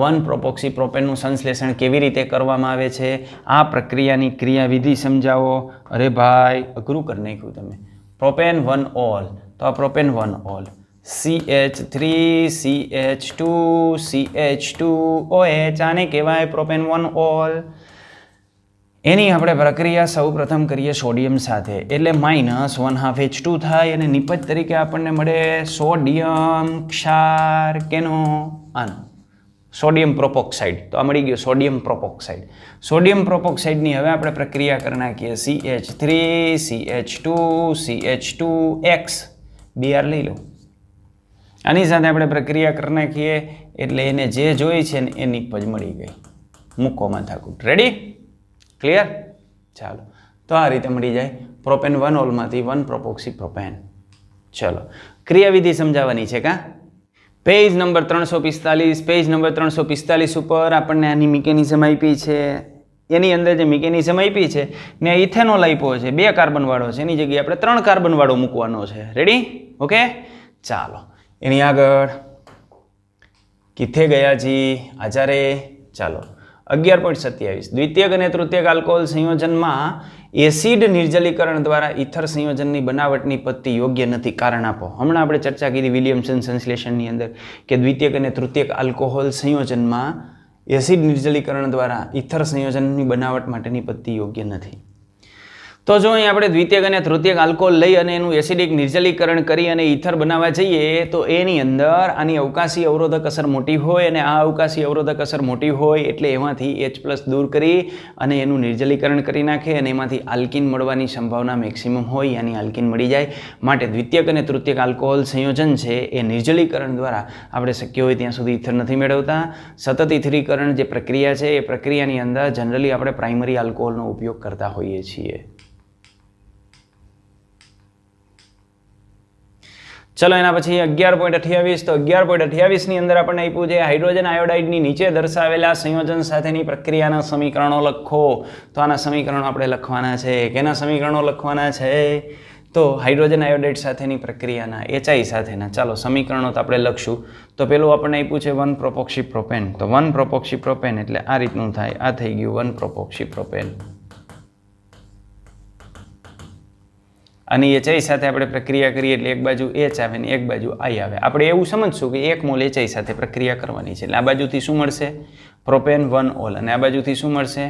1 પ્રોપોક્સી પ્રોપેનનું સંશ્લેષણ કેવી રીતે કરવામાં આવે છે આ પ્રક્રિયાની ક્રિયાવિધિ સમજાવો. અરે ભાઈ અઘરું કરી નાખ્યું તમે. પ્રોપેન 1 ઓલ તો આ propane 1 all, CH3 CH2 CH2OH, આને કહેવાય પ્રોપેન 1 ઓલ. એની આપણે પ્રક્રિયા સૌ પ્રથમ કરીએ સોડિયમ સાથે, એટલે -1/2 H2 થાય અને નિપજ તરીકે આપણને મળે સોડિયમ ક્ષાર. કેનો? આનો સોડિયમ પ્રોપોક્સાઇડ. તો આ મળી ગયો સોડિયમ પ્રોપોક્સાઇડ. સોડિયમ પ્રોપોક્સાઇડની હવે આપણે પ્રક્રિયા કરી નાખીએ, CH3 CH2 CH2X, Br લઈ લો. આની સાથે આપણે પ્રક્રિયા કરી નાખીએ એટલે એને જે જોઈ છે ને એ નિપજ મળી ગઈ. મૂકો માથાકૂટ. રેડી? ક્લિયર? ચાલો, તો આ રીતે મળી જાય પ્રોપેન 1 ઓલમાંથી 1 પ્રોપોક્સી પ્રોપેન. ચલો, ક્રિયાવિધિ સમજાવવાની છે કા? પેજ નંબર 345, પેજ નંબર 345 ઉપર આપણને આની મિકેનિઝમ આપી છે. એની અંદર જે મિકેનિઝમ આપી છે ને ઇથેનોલ આપ્યો છે, 2 કાર્બનવાળો છે, એની જગ્યાએ આપણે 3 કાર્બનવાળો મૂકવાનો છે. રેડી? ઓકે, ચાલો. એની આગળ કિથે ગયા જી આચારે. ચાલો, 11.27 દ્વિતીયક અને તૃતીયક આલ્કોહોલ સંયોજનમાં એસિડ નિર્જલીકરણ દ્વારા ઇથર સંયોજનની બનાવટની પદ્ધતિ યોગ્ય નથી. કારણ આપો. હમણાં આપણે ચર્ચા કરી વિલિયમસન સંશ્લેષણની અંદર કે દ્વિતીયક અને તૃતીયક આલ્કોહોલ સંયોજનમાં એસિડ નિર્જલીકરણ દ્વારા ઇથર સંયોજનની બનાવટ માટેની પદ્ધતિ યોગ્ય નથી. તો જો અહીં આપણે દ્વિતીયક અને તૃતીયક આલ્કોહોલ લઈ અને એનું એસિડિક નિર્જલીકરણ કરી અને ઇથર બનાવવા જઈએ તો એની અંદર આની અવકાશી અવરોધક અસર મોટી હોય અને આ અવકાશી અવરોધક અસર મોટી હોય એટલે એમાંથી H+ દૂર કરી અને એનું નિર્જલીકરણ કરી નાખે અને એમાંથી આલ્કિન મળવાની સંભાવના મેક્સિમમ હોય, યાની આલ્કિન મળી જાય. માટે દ્વિતીયક અને તૃતીયક આલ્કોહોલ સંયોજન છે એ નિર્જલીકરણ દ્વારા આપણે શક્ય હોય ત્યાં સુધી ઇથર નથી મેળવતા. સતત ઇથરીકરણ જે પ્રક્રિયા છે એ પ્રક્રિયાની અંદર જનરલી આપણે પ્રાઇમરી આલ્કોહોલનો ઉપયોગ કરતા હોઈએ છીએ. ચલો, એના પછી 11.28. તો 11.28 ની અંદર આપણને આપ્યું છે હાઇડ્રોજન આયોડાઇડની નીચે દર્શાવેલા સંયોજન સાથેની પ્રક્રિયાના સમીકરણો લખો. તો આના સમીકરણો આપણે લખવાના છે. કેના સમીકરણો લખવાના છે? તો હાઇડ્રોજન આયોડાઇડ સાથેની પ્રક્રિયાના HI સાથેના. ચાલો, સમીકરણો તો આપણે લખશું. તો પેલું આપણને આપ્યું છે 1 પ્રોપોક્સી પ્રોપેન. તો 1 પ્રોપોક્સી પ્રોપેન એટલે આ રીતનું થાય. આ થઈ ગયું 1 પ્રોપોક્સી પ્રોપેન. અને HI સાથે આપણે પ્રક્રિયા કરીએ એટલે એક બાજુ H આવે ને એક બાજુ I આવે. આપણે એવું સમજશું કે 1 મોલ HI સાથે પ્રક્રિયા કરવાની છે એટલે આ બાજુથી શું મળશે? Propane 1 all. અને આ બાજુથી શું મળશે?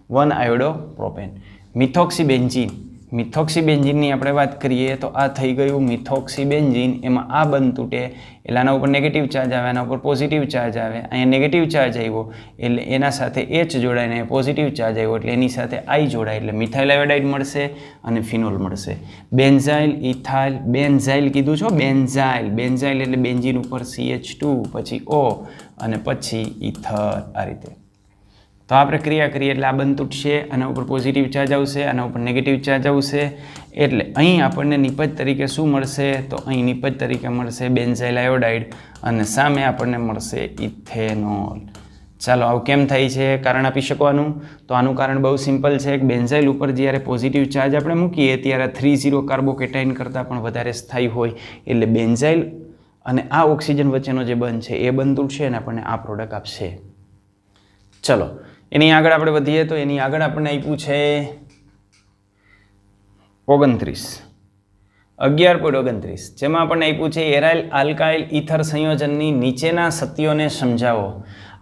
1 આયોડો પ્રોપેન. મિથોક્સીબેન્ઝીન. મિથોક્સીબેન્ઝીનની આપણે વાત કરીએ તો આ થઈ ગયું મિથોક્સીબેન્ઝીન. એમાં આ બંધ તૂટે એટલે આના ઉપર નેગેટિવ ચાર્જ આવે, આના ઉપર પોઝિટિવ ચાર્જ આવે. અહીંયા નેગેટિવ ચાર્જ આવ્યો એટલે એના સાથે H જોડાઈને પોઝિટિવ ચાર્જ આવ્યો એટલે એની સાથે I જોડાય એટલે મિથાઇલ આયોડાઇડ મળશે અને ફિનોલ મળશે. બેન્ઝાઇલ, ઇથાઇલ, બેન્ઝાઇલ કીધું છો, બેન્ઝાઇલ. બેન્ઝાઇલ એટલે બેન્ઝીન ઉપર CH2 પછી O અને પછી ઇથર. આ રીતે તો આ પ્રક્રિયા કરીએ એટલે આ બંધ તૂટશે, આના ઉપર પોઝિટિવ ચાર્જ આવશે, આના ઉપર નેગેટિવ ચાર્જ આવશે. એટલે અહીં આપણને નિપજ તરીકે શું મળશે? તો અહીં નિપજ તરીકે મળશે બેન્ઝાઇલ આયોડાઇડ અને સામે આપણને મળશે ઇથેનોલ. ચાલો, આવું કેમ થાય છે? કારણ આપી શકવાનું. તો આનું કારણ બહુ સિમ્પલ છે. બેન્ઝાઇલ ઉપર જ્યારે પોઝિટિવ ચાર્જ આપણે મૂકીએ ત્યારે 3 કાર્બોકેટાઇન કરતાં પણ વધારે સ્થાયી હોય એટલે બેન્ઝાઇલ અને આ ઓક્સિજન વચ્ચેનો જે બંધ છે એ બંધ તૂટશે અને આપણને આ પ્રોડક્ટ આપશે. ચલો, એની આગળ આપણે વધીએ તો એની આગળ આપણને આપ્યું છે 11.29, જેમાં આપણને આપ્યું છે એરાઇલ આલ્કાઇલ ઇથર સંયોજનની નીચેના સત્યોને સમજાવો.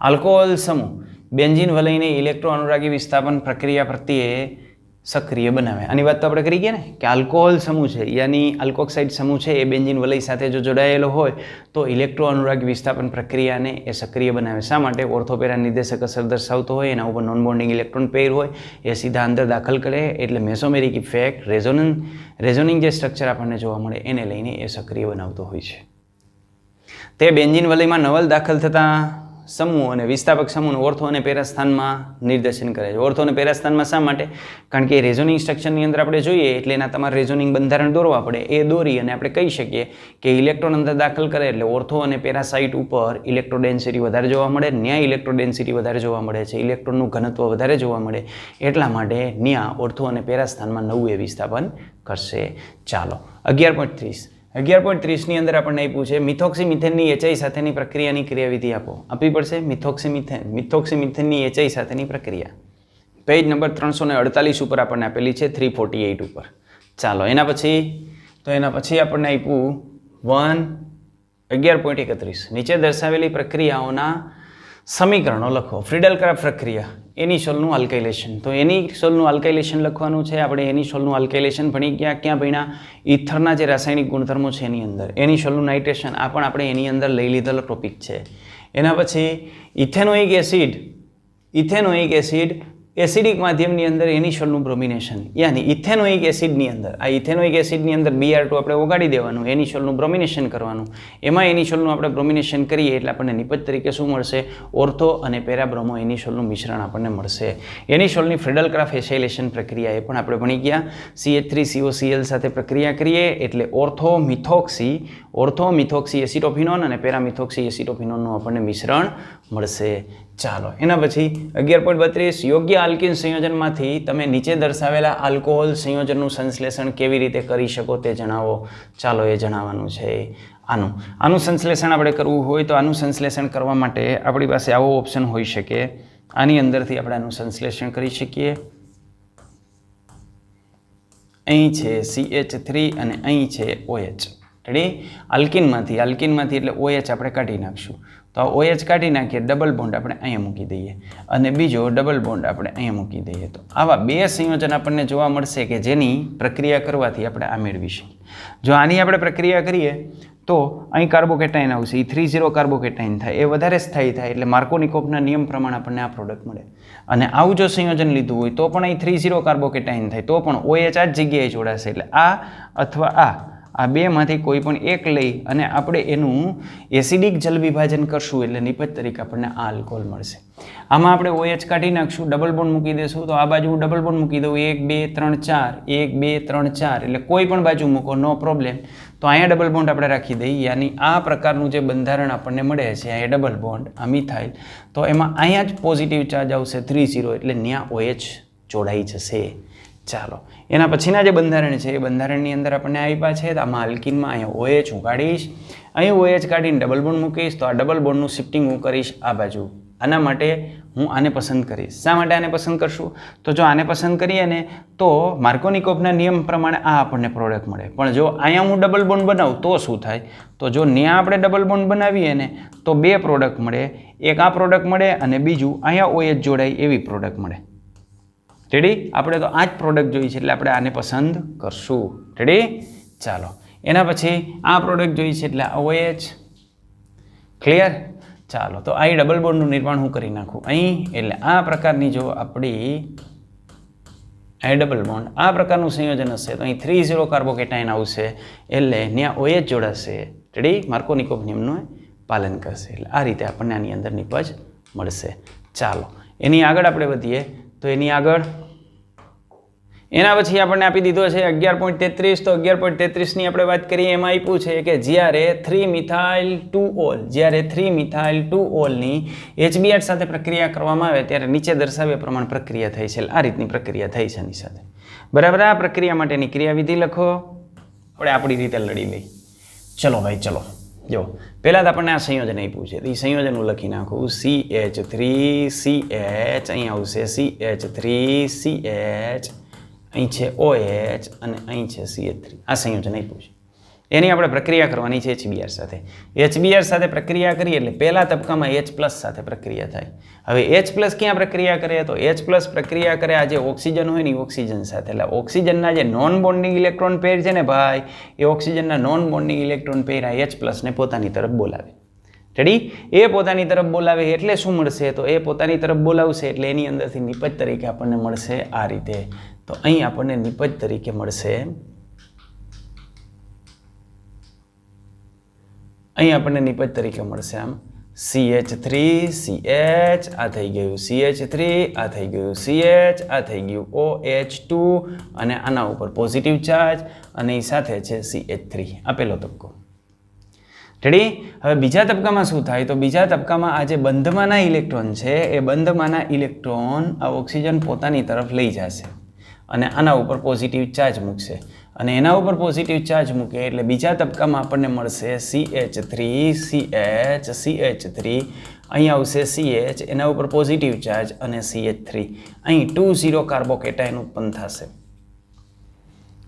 આલ્કોહોલ સમૂહ બેન્ઝીન વલયને ઇલેક્ટ્રો અનુરાગી વિસ્થાપન પ્રક્રિયા પ્રત્યે સક્રિય બનાવે. આની વાત તો આપણે કરી ગયા ને કે આલ્કોહોલ સમૂહ છે યાની આલ્કોક્સાઇડ સમૂહ છે એ બેન્ઝીન વલય સાથે જો જોડાયેલો હોય તો ઇલેક્ટ્રો અનુરાગી વિસ્થાપન પ્રક્રિયાને એ સક્રિય બનાવે. શા માટે? ઓર્થોપેરા નિર્દેશક અસર દર્શાવતો હોય, એના ઉપર નોન બોન્ડિંગ ઇલેક્ટ્રોન પેર હોય, એ સીધા અંદર દાખલ કરે એટલે મેસોમેરિક ઇફેક્ટ, રેઝોનિંગ જે સ્ટ્રક્ચર આપણને જોવા મળે એને લઈને એ સક્રિય બનાવતો હોય છે. તે બેન્ઝીન વલયમાં નવલ દાખલ થતા સમૂહ અને વિસ્થાપક સમૂહનું ઓર્થો અને પેરા સ્થાનમાં નિર્દેશન કરે છે. ઓર્થો અને પેરા સ્થાનમાં શા માટે? કારણ કે રેઝોનિંગ સ્ટ્રક્ચરની અંદર આપણે જોઈએ એટલે એના તમારે રેઝોનિંગ બંધારણ દોરવા પડે. એ દોરી અને આપણે કહી શકીએ કે ઇલેક્ટ્રોન અંદર દાખલ કરે એટલે ઓર્થો અને પેરા સાઇટ ઉપર ઇલેક્ટ્રો ડેન્સિટી વધારે જોવા મળે. ન્યા ઇલેક્ટ્રો ડેન્સિટી વધારે જોવા મળે છે, ઇલેક્ટ્રોનનું ઘનત્વ વધારે જોવા મળે. એટલા માટે ન્યા ઓર્થો અને પેરા સ્થાનમાં નવું એ વિસ્થાપન કરશે. ચાલો, 11.30 ની અંદર આપણને આપ્યું છે મિથોક્સીમિથેનની HI સાથેની પ્રક્રિયાની ક્રિયાવિધિ આપો. આપવી પડશે મિથોક્સીમિથેનની HI સાથેની પ્રક્રિયા. પેજ નંબર 348 ઉપર આપણને આપેલી છે, 348 ઉપર. ચાલો, એના પછી તો એના પછી આપણને આપ્યું 11.31 નીચે દર્શાવેલી પ્રક્રિયાઓના સમીકરણો લખો. ફ્રીડલ-ક્રાફ્ટ પ્રક્રિયા એનિસોલનું આલ્કાઇલેશન. તો એનિસોલનું આલ્કાઇલેશન લખવાનું છે. આપણે એનિસોલનું આલ્કાઇલેશન ભણી ગયા. ક્યાં ભણ્યા? ઇથરના જે રાસાયણિક ગુણધર્મો છે એની અંદર. એનિસોલનું નાઇટ્રેશન આ પણ આપણે એની અંદર લઈ લીધેલો ટોપિક છે. એના પછી ઇથેનોઇક એસિડ એસિડિક માધ્યમની અંદર એનિસોલનું બ્રોમિનેશન, યાની ઇથેનોઇક એસિડની અંદર આ ઇથેનોઇક એસિડની અંદર Br2 આપણે ઓગાળી દેવાનું, એનિસોલનું બ્રોમિનેશન કરવાનું. એમાં એનિસોલનું આપણે બ્રોમિનેશન કરીએ એટલે આપણને નિપજ તરીકે શું મળશે? ઓર્થો અને પેરાબ્રોમો એનિસોલનું મિશ્રણ આપણને મળશે. એનિસોલની ફ્રીડલ-ક્રાફ્ટ એસાઇલેશન પ્રક્રિયા એ પણ આપણે ભણી ગયા. CH3COCl સાથે પ્રક્રિયા કરીએ એટલે ઓર્થોમિથોક્સી એસિટોફિનોન અને પેરામિથોક્સી એસિટોફિનોનનું આપણને મિશ્રણ મળશે. ચાલો એના પછી 11.32 યોગ્ય આલ્કિન સંયોજનમાંથી તમે નીચે દર્શાવેલા આલ્કોહોલ સંયોજનનું સંશ્લેષણ કેવી રીતે કરી શકો તે જણાવો. ચાલો એ જણાવવાનું છે. આનું સંશ્લેષણ આપણે કરવું હોય તો આનું સંશ્લેષણ કરવા માટે આપણી પાસે આવો ઓપ્શન હોઈ શકે. આની અંદરથી આપણે આનું સંશ્લેષણ કરી શકીએ. અહીં છે CH3 અને અહીં છે OH. રેડી? આલ્કિનમાંથી એટલે OH આપણે કાઢી નાખશું. તો આ OH કાઢી નાખીએ, ડબલ બોન્ડ આપણે અહીંયા મૂકી દઈએ અને બીજો ડબલ બોન્ડ આપણે અહીંયા મૂકી દઈએ. તો આવા બે સંયોજન આપણને જોવા મળશે કે જેની પ્રક્રિયા કરવાથી આપણે આ મેળવીશું. જો આની આપણે પ્રક્રિયા કરીએ તો અહીં કાર્બોકેટાઇન આવશે. E30 કાર્બોકેટાઇન થાય, એ વધારે સ્થાયી થાય એટલે માર્કોનિકોફના નિયમ પ્રમાણે આપણને આ પ્રોડક્ટ મળે. અને આવું જો સંયોજન લીધું હોય તો પણ અહીં 30 કાર્બોકેટાઇન થાય તો પણ OH આ જ જગ્યાએ જોડાશે. એટલે આ અથવા આ બેમાંથી કોઈ પણ એક લઈ અને આપણે એનું એસિડિક જલ વિભાજન કરશું એટલે નિપજ તરીકે આપણને આ આલ્કોહોલ મળશે. આમાં આપણે OH કાઢી નાખશું, ડબલ બોન્ડ મૂકી દઈશું. તો આ બાજુ હું ડબલ બોન્ડ મૂકી દઉં, 1 2 3 4 1 2 3 4 એટલે કોઈ પણ બાજુ મૂકો, નો પ્રોબ્લેમ. તો અહીંયા ડબલ બોન્ડ આપણે રાખી દઈએ. યાની આ પ્રકારનું જે બંધારણ આપણને મળે છે, અહીંયા ડબલ બોન્ડ, આ મિથાઇલ, તો એમાં અહીંયા જ પોઝિટિવ ચાર્જ આવશે 30 એટલે ત્યાં OH જોડાઈ જશે. ચાલો એના પછીના જે બંધારણ છે એ બંધારણની અંદર આપણને આપ્યા છે. આમાં આલ્કિનમાં અહીંયા OH હું કાઢીશ, અહીં OH કાઢીને ડબલ બોન્ડ મૂકીશ. તો આ ડબલ બોન્ડનું શિફ્ટિંગ હું કરીશ આ બાજુ. આના માટે હું આને પસંદ કરીશ. શા માટે આને પસંદ કરશું? તો જો આને પસંદ કરીએ ને તો માર્કોનિકોફના નિયમ પ્રમાણે આ આપણને પ્રોડક્ટ મળે. પણ જો અહીંયા હું ડબલ બોન્ડ બનાવું તો શું થાય? તો જો ત્યાં આપણે ડબલ બોન્ડ બનાવીએ ને તો બે પ્રોડક્ટ મળે. એક આ પ્રોડક્ટ મળે અને બીજું અહીંયા OH જોડાય એવી પ્રોડક્ટ મળે. રેડી? આપણે તો આ જ પ્રોડક્ટ જોઈ છે એટલે આપણે આને પસંદ કરશું. રેડી? ચાલો એના પછી આ પ્રોડક્ટ જોઈ છે એટલે OH. ક્લિયર? ચાલો તો આ ડબલ બોન્ડનું નિર્માણ હું કરી નાખું અહીં. એટલે આ પ્રકારની જો આપણી અહીં ડબલ બોન્ડ આ પ્રકારનું સંયોજન હશે તો અહીં 30 કાર્બોકેટાઇન આવશે એટલે ત્યાં OH જોડાશે. રેડી? માર્કોનિકોફ નિયમનું પાલન કરશે. એટલે આ રીતે આપણને આની અંદર નિપજ મળશે. ચાલો એની આગળ આપણે વધીએ. તો એની આગળ એના પછી આપણને આપી દીધો છે 11.33. તો 11.33ની આપણે વાત કરીએ. એમાં આપ્યું છે કે જ્યારે 3-મિથાઇલ-2-ઓલની HBr સાથે પ્રક્રિયા કરવામાં આવે ત્યારે નીચે દર્શાવ્યા પ્રમાણે પ્રક્રિયા થઈ છે. આ રીતની પ્રક્રિયા થઈ છે એની સાથે. બરાબર? આ પ્રક્રિયા માટેની ક્રિયાવિધિ લખો. આપણે આપણી રીતે લડી લઈ. ચલો ભાઈ ચલો. જો પહેલાં તો આપણને આ સંયોજન આપ્યું છે. એ સંયોજન હું લખી નાખું. CH3CH, અહીં આવશે CH3CH, અહીં છે OH અને અહીં છે CH3. આ સંયોજન આપ્યું છે. એની આપણે પ્રક્રિયા કરવાની છે HBr સાથે. HBr સાથે પ્રક્રિયા કરીએ એટલે પહેલા તબક્કામાં H+ સાથે પ્રક્રિયા થાય. હવે H+ ક્યાં પ્રક્રિયા કરે? તો H+ પ્રક્રિયા કરે આ જે ઓક્સિજન હોય ને ઓક્સિજન સાથે. એટલે ઓક્સિજનના જે નોન બોન્ડિંગ ઇલેક્ટ્રોન પેર છે ને ભાઈ, એ ઓક્સિજનના નોન બોન્ડિંગ ઇલેક્ટ્રોન પેર આ H+ ને પોતાની તરફ બોલાવે. રેડી? એ પોતાની તરફ બોલાવે એટલે શું મળશે? તો એ પોતાની તરફ બોલાવશે એટલે એની અંદરથી નિપજ તરીકે આપણને મળશે આ રીતે. તો અહીં આપણને નિપજ તરીકે મળશે, અહીં આપણને નિપજ તરીકે મળશે આમ CH3CH, આ થઈ ગયું CH3, આ થઈ ગયું CH, આ થઈ ગયું OH2 અને આના ઉપર પોઝિટિવ ચાર્જ અને એ સાથે છે CH3. આ પહેલો તબક્કો. રેડી? હવે બીજા તબક્કામાં શું થાય? તો બીજા તબક્કામાં આ જે બંધમાંના ઇલેક્ટ્રોન છે એ બંધમાંના ઇલેક્ટ્રોન આ ઓક્સિજન પોતાની તરફ લઈ જશે અને આના ઉપર પોઝિટિવ ચાર્જ મૂકશે. અને એના ઉપર પોઝિટિવ ચાર્જ મૂકે એટલે બીજા તબક્કામાં આપણને મળશે CH3CH, CH3, અહીં આવશે CH, એના ઉપર પોઝિટિવ ચાર્જ અને CH3. અહીં 20 કાર્બોકેટાઇન ઉત્પન્ન થશે.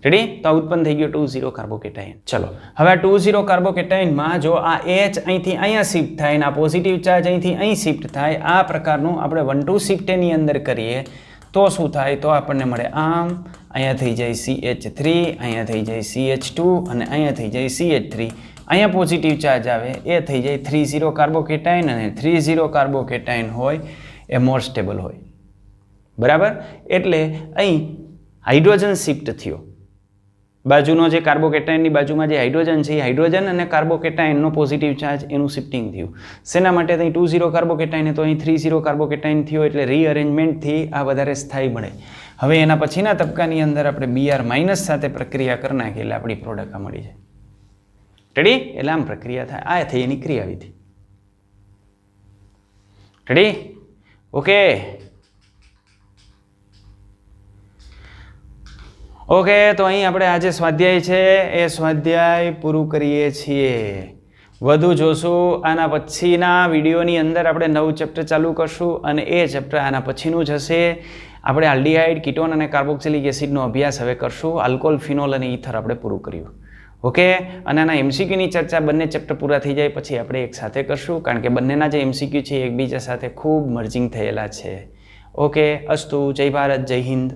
રેડી? તો આ ઉત્પન્ન થઈ ગયો 2,0 કાર્બોકેટાઇન. ચલો હવે આ 2,0 કાર્બોકેટાઇનમાં જો આ H અહીંથી અહીંયા શિફ્ટ થાય અને આ પોઝિટિવ ચાર્જ અહીંથી અહીં શિફ્ટ થાય, આ પ્રકારનું આપણે 1-2 શિફ્ટ એની અંદર કરીએ તો શું થાય? તો આપણને મળે આમ, અહીંયા થઈ જાય CH3, અહીંયા થઈ જાય CH2 અને અહીંયા થઈ જાય CH3. અહીંયા પોઝિટિવ ચાર્જ આવે એ થઈ જાય 3,0 કાર્બોકેટાઇન, અને 3,0 કાર્બોકેટાઇન હોય એ મોર સ્ટેબલ હોય. બરાબર? એટલે અહીં હાઇડ્રોજન શિફ્ટ થયો. બાજુનો જે કાર્બોકેટાઇનની બાજુમાં જે હાઇડ્રોજન છે એ હાઇડ્રોજન અને કાર્બોકેટાઇનનો પોઝિટિવ ચાર્જ એનું શિફ્ટિંગ થયું. શેના માટે? અહીં 2,0 કાર્બોકેટાઇન તો અહીં 3,0 કાર્બોકેટાઇન થયો, એટલે રીઅરેન્જમેન્ટથી આ વધારે સ્થાયી મળે. હવે એના પછીના તબક્કાની અંદર આપણે Br- સાથે પ્રક્રિયા કરી નાખીએ એટલે આપણી પ્રોડક્ટ આ મળી જાય. રેડી? એટલે આમ પ્રક્રિયા થાય. આ થઈ એની ક્રિયાવિધિ. રેડી? ઓકે. ઓકે, તો અહીં આપણે આજે સ્વાધ્યાય છે એ સ્વાધ્યાય પૂરું કરીએ છીએ. વધુ જોશું આના પછીના વિડીયોની અંદર આપણે નવું ચેપ્ટર ચાલુ કરશું અને એ ચેપ્ટર આના પછીનું જ હશે. આપણે આલ્ડીહાઇડ, કીટોન અને કાર્બોક્સિલિક એસિડનો અભ્યાસ હવે કરશું. આલ્કોહોલ, ફિનોલ અને ઈથર આપણે પૂરું કર્યું. ઓકે, અને આના એમસીક્યુની ચર્ચા બંને ચેપ્ટર પૂરા થઈ જાય પછી આપણે એક સાથે કરશું, કારણ કે બંનેના જે એમસીક્યુ છે એકબીજા સાથે ખૂબ મર્જિંગ થયેલા છે. ઓકે, અસ્તુ. જય ભારત, જય હિન્દ.